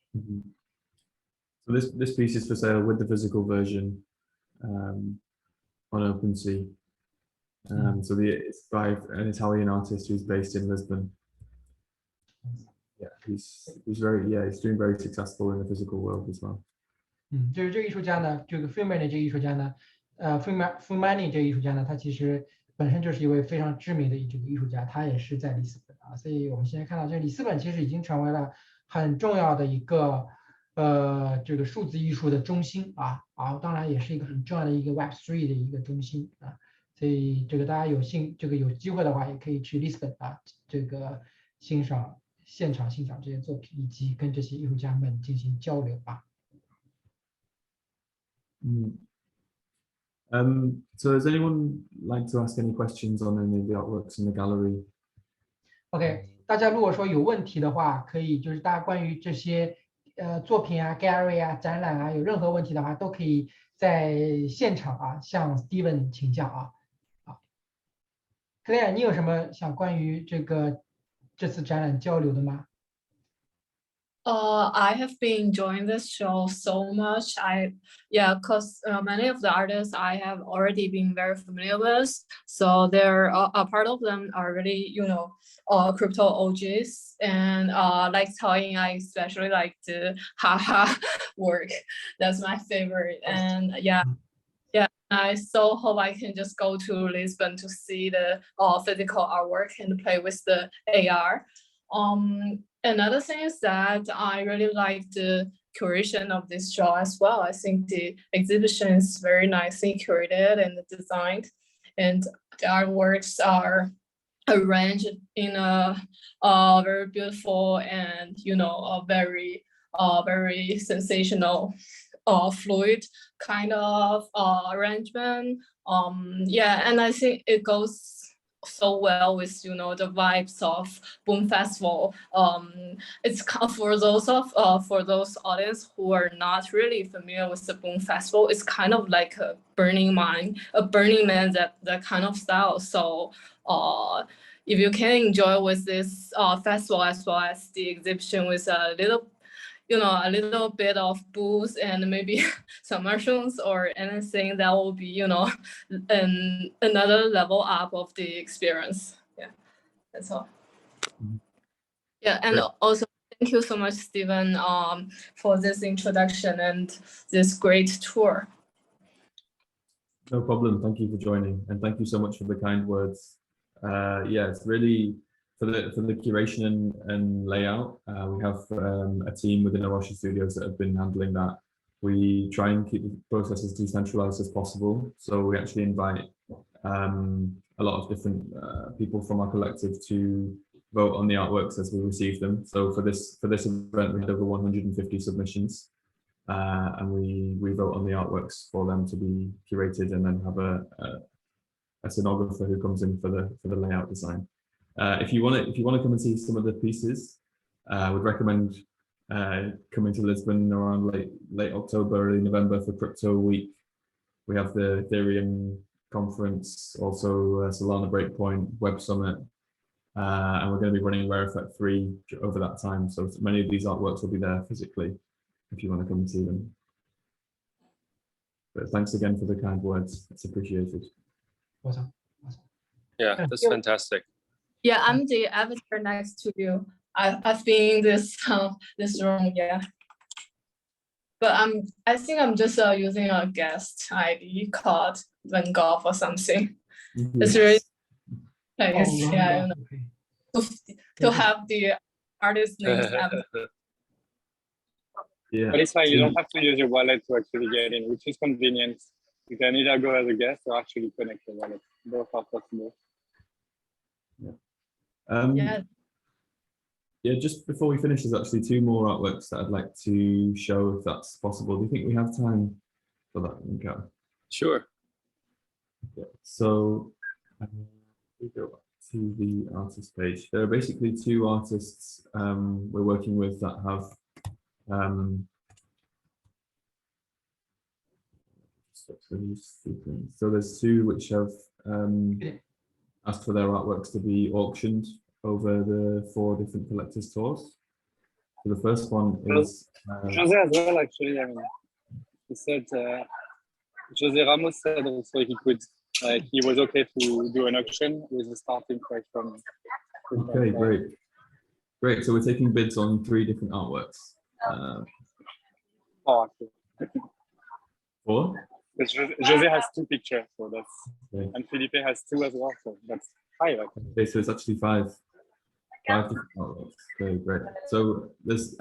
So this piece is for sale with the physical version on OpenSea. So it's by an Italian artist who's based in Lisbon. Yeah, he's doing very successful in the physical world as well. 就是这个艺术家呢，这个 Freeman 这个艺术家呢，Freeman 这个艺术家呢，他其实本身就是一位非常知名的这个艺术家，他也是在里斯本啊，所以我们现在看到，这里斯本其实已经成为了很重要的一个这个数字艺术的中心啊，当然也是一个很重要的一个 Web3 的一个中心啊，所以这个大家有机会的话，也可以去里斯本啊，这个现场欣赏这些作品，以及跟这些艺术家们进行交流吧。So does anyone like to ask any questions on any of the artworks in the gallery? OK， 大家如果说有问题的话，可以就是大家关于这些作品啊、gallery 啊、展览啊，有任何问题的话，都可以在现场啊向 Steven 请教啊。Claire， 你有什么想关于这次展览交流的吗？ I have been enjoying this show so much. Because many of the artists I have already been very familiar with. So they're a part of them are really, crypto OGs. And like Taoying, I especially like the haha work. That's my favorite. And I so hope I can just go to Lisbon to see the physical artwork and play with the AR. Another thing is that I really like the curation of this show as well. I think the exhibition is very nicely curated and designed, and the artworks are arranged in a very beautiful and a very sensational fluid kind of arrangement. And I think it goes so well with the vibes of Boom Festival. It's for those audience who are not really familiar with the Boom Festival. It's kind of like a Burning Man, that kind of style. So if you can enjoy with this festival as well as the exhibition with a little bit of booze and maybe some mushrooms or anything, that will be, another level up of the experience. Yeah, that's all. Yeah, and also thank you so much, Steven, for this introduction and this great tour. No problem. Thank you for joining, and thank you so much for the kind words. It's really for the curation and layout. We have a team within Aroshi Studios that have been handling that. We try and keep the process as decentralized as possible. So we actually invite a lot of different people from our collective to vote on the artworks as we receive them. So for this event, we had over 150 submissions, and we vote on the artworks for them to be curated, and then have a scenographer who comes in for the layout design. If you want to come and see some of the pieces, I would recommend coming to Lisbon around late October, early November for Crypto Week. We have the Ethereum conference, also Solana Breakpoint, Web Summit, and we're going to be running Rare Effect 3 over that time. So many of these artworks will be there physically if you want to come and see them. But thanks again for the kind words. It's appreciated. Awesome. Yeah, that's fantastic. Yeah, I'm the avatar next to you. I've been in this room. Yeah. but I think I'm just using a guest ID called Van Gogh or something. It's really nice, Oh, yeah, okay. to have the artist names. Yeah. But it's fine, you don't have to use your wallet to actually get in, which is convenient. You can either go as a guest or actually connect your wallet. Both are possible. Yeah, just before we finish, there's actually 2 more artworks that I'd like to show, if that's possible. Do you think we have time for that, Mikael? Sure. Okay. So we go back to the artist page. There are basically 2 artists we're working with that have so there's 2 which have asked for their artworks to be auctioned over the 4 different collectors tours. So the first one is Jose as well, actually. I mean, he said Jose Ramos said also he could, like, he was okay to do an auction with a starting price from. Okay, great. So we're taking bids on 3 different artworks. Oh, okay. 4? Jose has 2 pictures, so that's Okay. and Felipe has 2 as well, so that's high. Like. Okay, so it's actually 5 different artworks. Okay, great. So there's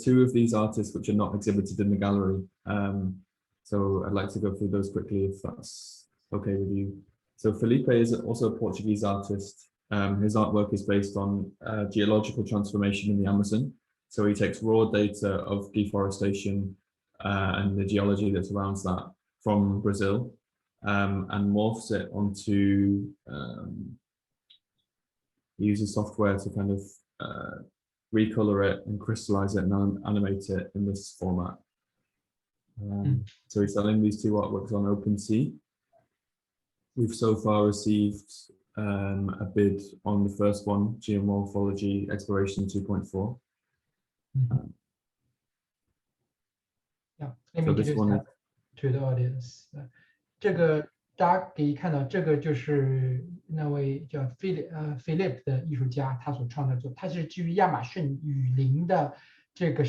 2 of these artists which are not exhibited in the gallery. So I'd like to go through those quickly, if that's okay with you. So Felipe is also a Portuguese artist. His artwork is based on geological transformation in the Amazon. So he takes raw data of deforestation and the geology that surrounds that from Brazil and morphs it onto uses software to kind of recolor it and crystallize it and animate it in this format. So he's selling these 2 artworks on OpenSea. We've so far received a bid on the first one, Geomorphology Exploration 2.4. Yeah, let me introduce that to the audience. 这个大家可以看到，这个就是那位叫Philip 的艺术家他所创作，他是基于亚马逊雨林的这个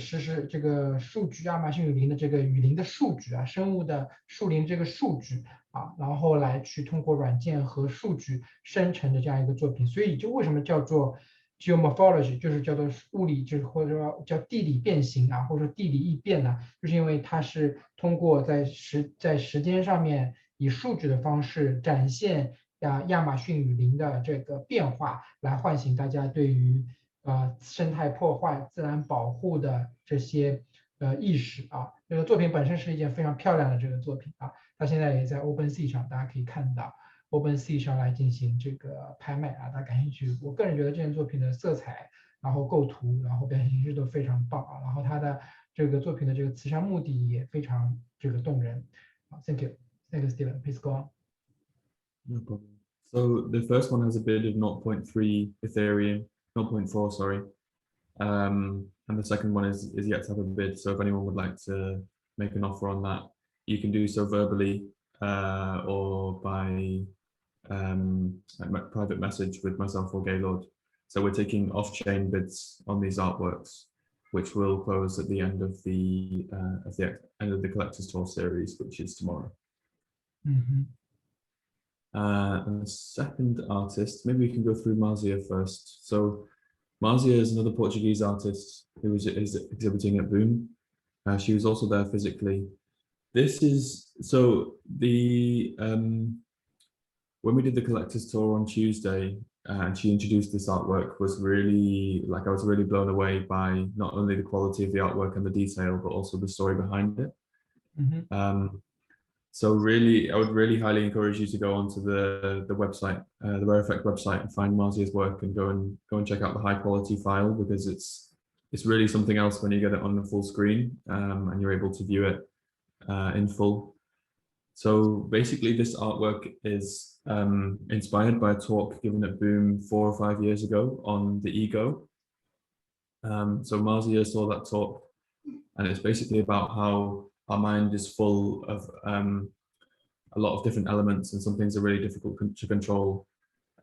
这个数据，亚马逊雨林的这个雨林的数据啊，生物的树林这个数据啊，然后来去通过软件和数据生成的这样一个作品。所以就为什么叫做 geomorphology， 就是叫做物理，就是或者说叫地理变形啊，或者说地理异变呢，就是因为它是通过在时间上面以数据的方式展现亚马逊雨林的这个变化，来唤醒大家对于生态破坏、自然保护的这些意识啊。这个作品本身是一件非常漂亮的这个作品啊，它现在也在 OpenSea 上，大家可以看到。OpenSea 上来进行这个拍卖啊，大家感兴趣。我个人觉得这件作品的色彩，然后构图，然后表现形式都非常棒啊，然后它的这个作品的这个慈善目的也非常这个动人。Thank you, Stephen. Please go on. No problem. So the first one has a bid of 0.3 Ethereum, 0.4, sorry. And the second one is yet to have a bid. So if anyone would like to make an offer on that, you can do so verbally or by private message with myself or Gaylord. So we're taking off-chain bids on these artworks, which will close at the end of the end of the Collector's Tour series, which is tomorrow. And the second artist, maybe we can go through Marzia first. So Marzia is another Portuguese artist who is exhibiting at Boom. She was also there physically. This is so the when we did the collector's tour on Tuesday and she introduced this artwork, was really like I was really blown away by not only the quality of the artwork and the detail, but also the story behind it. So really, I would really highly encourage you to go onto the website, the Rare Effect website, and find Marzia's work and go and check out the high quality file, because it's really something else when you get it on the full screen and you're able to view it in full. So basically, this artwork is inspired by a talk given at Boom 4 or 5 years ago on the ego. So Marzia saw that talk, and it's basically about how our mind is full of a lot of different elements, and some things are really difficult to control.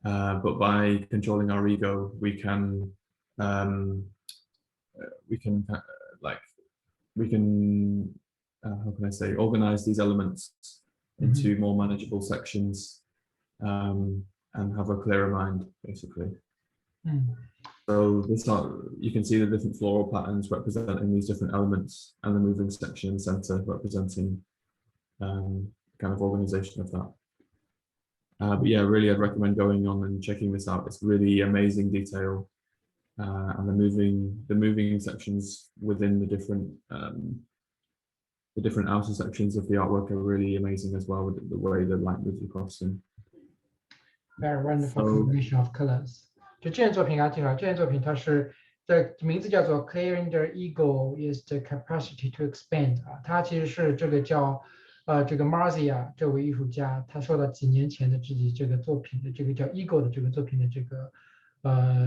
But by controlling our ego, we can like we can how can I say, organize these elements into more manageable sections, and have a clearer mind, basically. So this you can see the different floral patterns representing these different elements, and the moving section in the center representing kind of organization of that. But yeah, really, I'd recommend going on and checking this out. It's really amazing detail, and the moving sections within the different outer sections of the artwork are really amazing as well, with the way the light moves across them. Very wonderful combination of colors. 就这件作品啊，介绍这件作品，它是的名字叫做 Clearing the Ego is the Capacity to Expand 啊，它其实是这个叫这个 Marzia 这位艺术家，他受到几年前的自己这个作品的这个叫 Ego 的这个作品的这个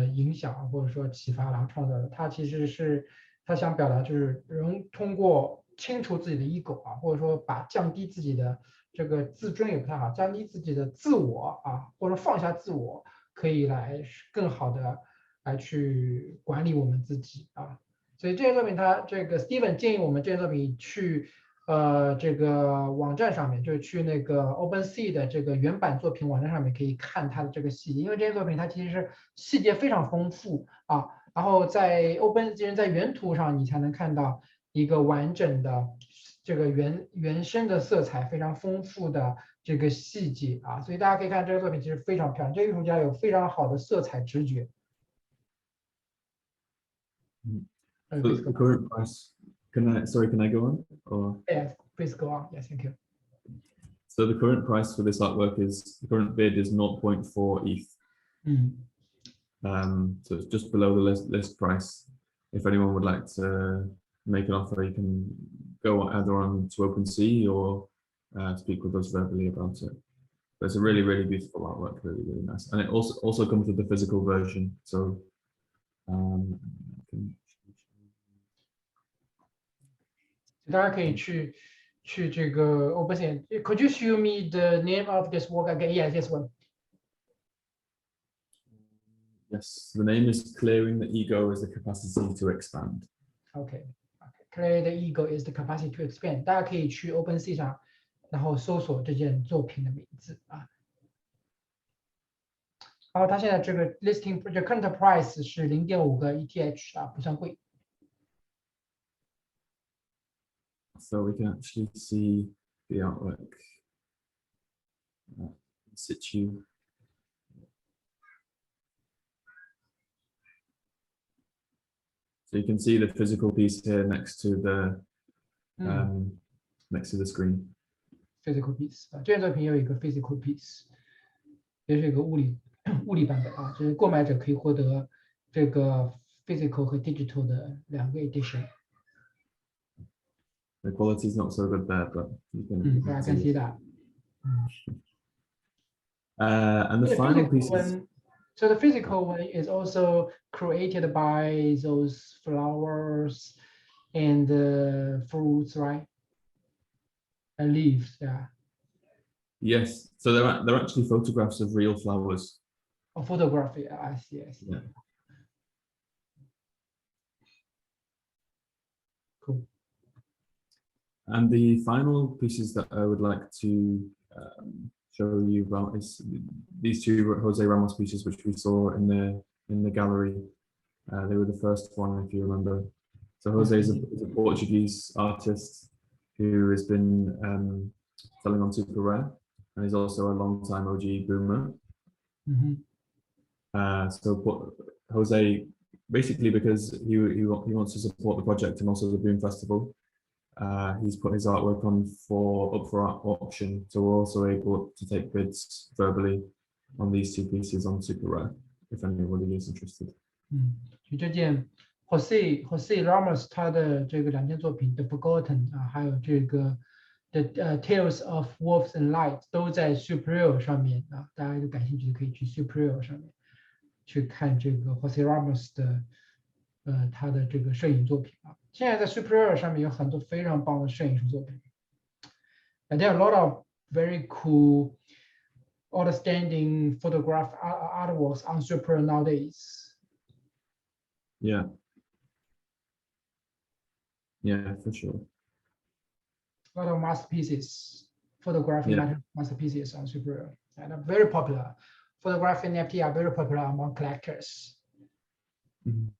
影响或者说启发，然后创造的。他其实是他想表达就是人通过清除自己的 ego 啊，或者说降低自己的这个自尊也不太好，降低自己的自我啊，或者放下自我，可以来更好的来去管理我们自己啊。所以这件作品，他这个 Steven 建议我们这件作品去这个网站上面，就是去那个 OpenSea 的这个原版作品网站上面可以看它的这个细节，因为这件作品它其实是细节非常丰富啊。然后在 OpenSea 在原图上你才能看到一个完整的这个原生的色彩非常丰富的这个细节啊，所以大家可以看这个作品其实非常漂亮，这个艺术家有非常好的色彩直觉。So the current price, can I go on? Or? Yes, please go on. Yes, thank you. So the current price for this artwork is, the current bid is 0.4 ETH. So it's just below the list price. If anyone would like to make an offer, you can go either on to OpenSea or speak with us verbally about it. But it's a really, really beautiful artwork, really, really nice. And it also comes with the physical version. So大家可以去这个 OpenSea. Could you show me the name of this work again? Yes, this one. Yes, the name is Clearing the Ego is the Capacity to Expand. Okay. Clear the ego is the capacity to expand. 大家可以去 OpenSea 上，然后搜索这件作品的名字啊。然后它现在这个 listing 这 current price 是0.5个 ETH 啊，不算贵。So we can actually see the artwork in situ. So you can see the physical piece here next to the screen. Physical piece 啊，这件作品也有一个 physical piece， 也是一个物理版本啊，就是购买者可以获得这个 physical 和 digital 的2个 edition。 The quality is not so good there, but you can. I can see that. And the final piece is. So the physical one is also created by those flowers and fruits, right? And leaves, yeah. Yes, so they're actually photographs of real flowers. A photography, I see. Yeah. Cool. And the final pieces that I would like to show you about is these two Jose Ramos pieces, which we saw in the gallery. They were the first one, if you remember. So Jose is a Portuguese artist who has been selling on Super Rare, and he's also a long-time OG boomer. So Jose, basically because he wants to support the project and also the Boom Festival, he's put his artwork up for auction, so we're also able to take bids verbally on these two pieces on Super Rare, if anybody is interested. 就这件 Jose Ramos 他的这个2件作品 The Forgotten 啊，还有这个 The Tales of Wolves and Light 都在 Superreal 上面啊，大家有感兴趣可以去 Superreal 上面去看这个 Jose Ramos 的他的这个摄影作品啊。现在在 Superreal 上面有很多非常棒的摄影术作品。And there are a lot of very cool outstanding photograph artworks on Superreal nowadays. Yeah. Yeah, for sure. A lot of masterpieces, photography Yeah. masterpieces on Super Rare, and are very popular. Photography NFT are very popular among collectors. Mhm.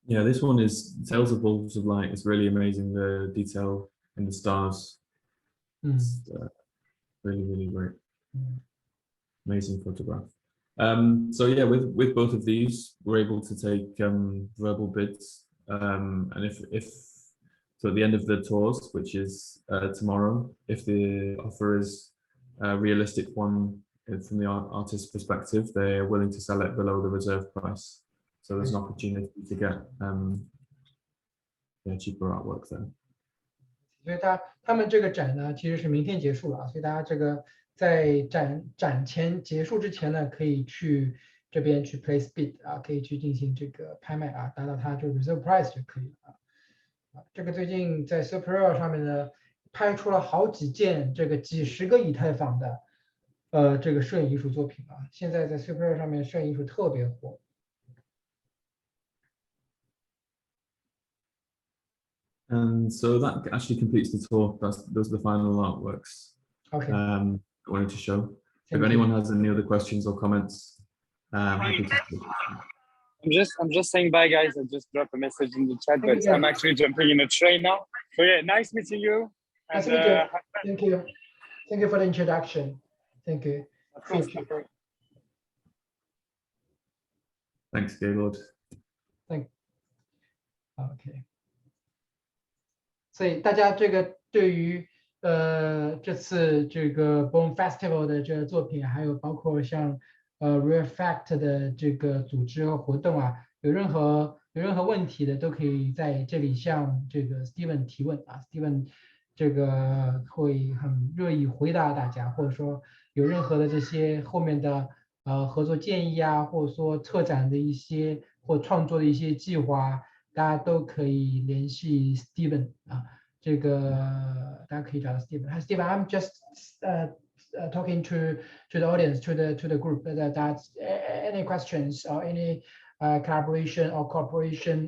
Yeah, this one is Tales of Wolves of Light. It's really amazing, the detail in the stars. It's really, really great. Amazing photograph. So yeah, with both of these, we're able to take verbal bids. And if so at the end of the tours, which is tomorrow, if the offer is a realistic one from the artist's perspective, they're willing to sell it below the reserve price. So there's an opportunity to get cheaper artwork there. 所以他们这个展呢，其实是明天结束了，所以大家这个在展前结束之前呢，可以去这边去 place bid 啊，可以去进行这个拍卖啊，达到它这个 reserve price 就可以了啊。这个最近在 Super Rare 上面呢，拍出了好几件这个几十个以太坊的这个摄影艺术作品啊，现在在 Super Rare 上面摄影艺术特别火。And so that actually completes the tour. Those are the final artworks. Okay. I wanted to show. Thank If anyone has any other questions or comments, happy to I'm just saying bye, guys. I just dropped a message in the chat, Thank but you. I'm actually jumping in a train now. So yeah, nice meeting you. Nice And, to meet you. Thank you. Thank you for the introduction. Thank you. Thanks, Gaylord. OK。所以大家这个对于这次这个 Bone Festival 的这个作品，还有包括像Rare Fact 的这个组织和活动啊，有任何问题的都可以在这里向这个 Steven 提问啊 ，Steven 这个会很乐意回答大家，或者说有任何的这些后面的合作建议啊，或者说策展的一些或创作的一些计划，大家都可以联系 Steven 啊，这个大家可以找到 Steven。Hi Steven, I'm just talking to the audience, to the group. That any questions or any collaboration or cooperation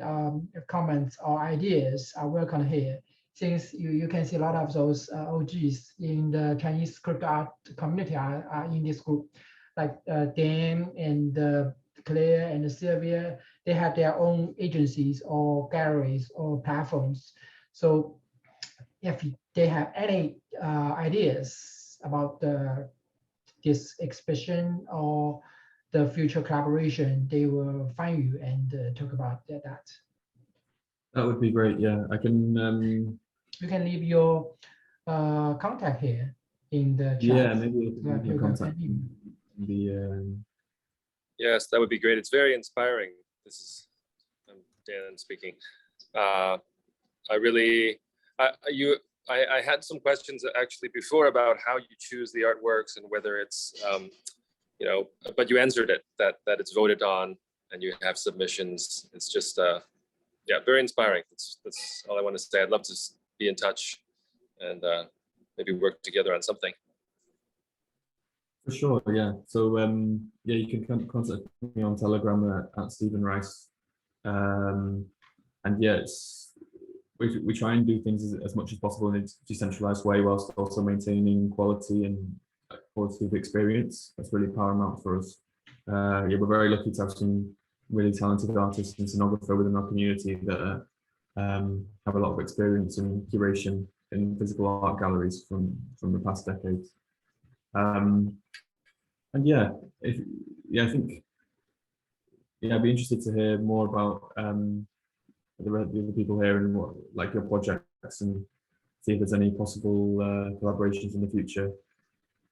comments or ideas are welcome here. Since you can see a lot of those OGs in the Chinese crypto art community are in this group, like Dan and Claire and Sylvia. They have their own agencies or galleries or platforms. So if they have any ideas about this exhibition or the future collaboration, they will find you and talk about that. That would be great. Yeah, I can. You can leave your contact here in the chat. Yeah, maybe you contact the. Yes, that would be great. It's very inspiring. I'm Dan speaking. I had some questions actually before about how you choose the artworks and whether it's, but you answered it, that it's voted on and you have submissions. It's just, very inspiring. That's all I want to say. I'd love to be in touch and maybe work together on something. For sure, yeah. So you can contact me on Telegram at Stephen Rice, and yeah, we try and do things as much as possible in a decentralized way, whilst also maintaining quality and quality of experience. That's really paramount for us. We're very lucky to have some really talented artists and scenographers within our community that have a lot of experience in curation in physical art galleries from the past decades. And I think I'd be interested to hear more about the other people here and what, like, your projects, and see if there's any possible collaborations in the future.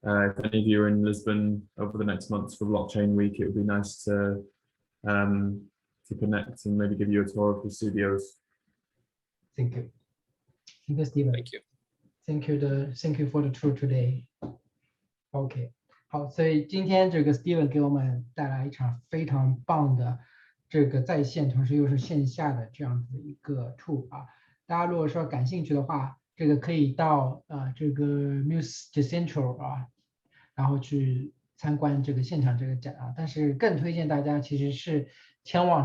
If any of you are in Lisbon over the next months for Blockchain Week, it would be nice to connect and maybe give you a tour of the studios. Thank you. Thank you, Stephen. Thank you. Thank you for the tour today. OK， 好，所以今天这个 Steven 给我们带来一场非常棒的这个在线，同时又是线下的这样子的一个 tour 啊。大家如果说感兴趣的话，这个可以到这个 Muse Decentral 啊，然后去参观这个现场这个展啊，但是更推荐大家其实是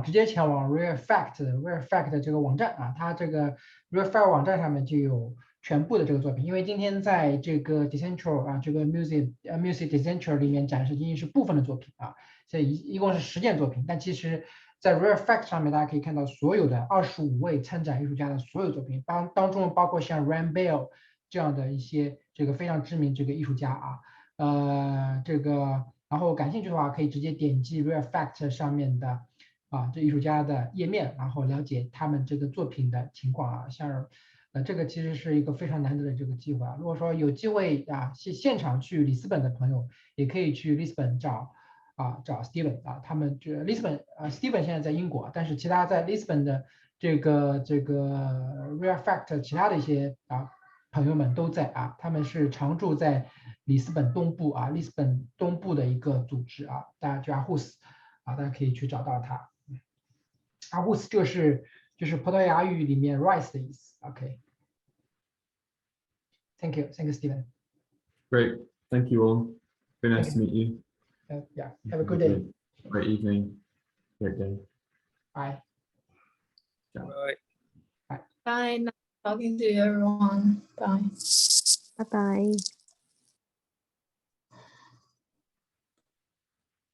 直接前往 Rare Fact 这个网站啊，它这个 Rare Fact 网站上面就有全部的这个作品，因为今天在这个 Decentral 啊这个 Music Decentral 里面展示仅仅是部分的作品啊，这一共是10件作品，但其实在 Rare Fact 上面大家可以看到所有的25位参展艺术家的所有作品，当中包括像 Ram Bell 这样的一些这个非常知名这个艺术家啊。然后感兴趣的话，可以直接点击 Rare Fact 上面的这艺术家的页面，然后了解他们这个作品的情况啊。像这个其实是一个非常难得的这个机会啊。如果说有机会现场去里斯本的朋友，也可以去里斯本找 Steven 啊，他们这里斯本Steven 现在在英国，但是其他在里斯本的这个 Rare Fact 其他的一些朋友们都在啊，他们是常驻在里斯本东部的一个组织啊，大家叫阿胡斯啊，大家可以去找到他。阿胡斯就是葡萄牙语里面 rice 的意思。OK。Thank you, Stephen. Great. Thank you all. Very nice to meet you. Yeah. Have a good day. Great evening. Great day. Bye. Bye. Bye. Nice talking to you, everyone. Bye. Bye bye.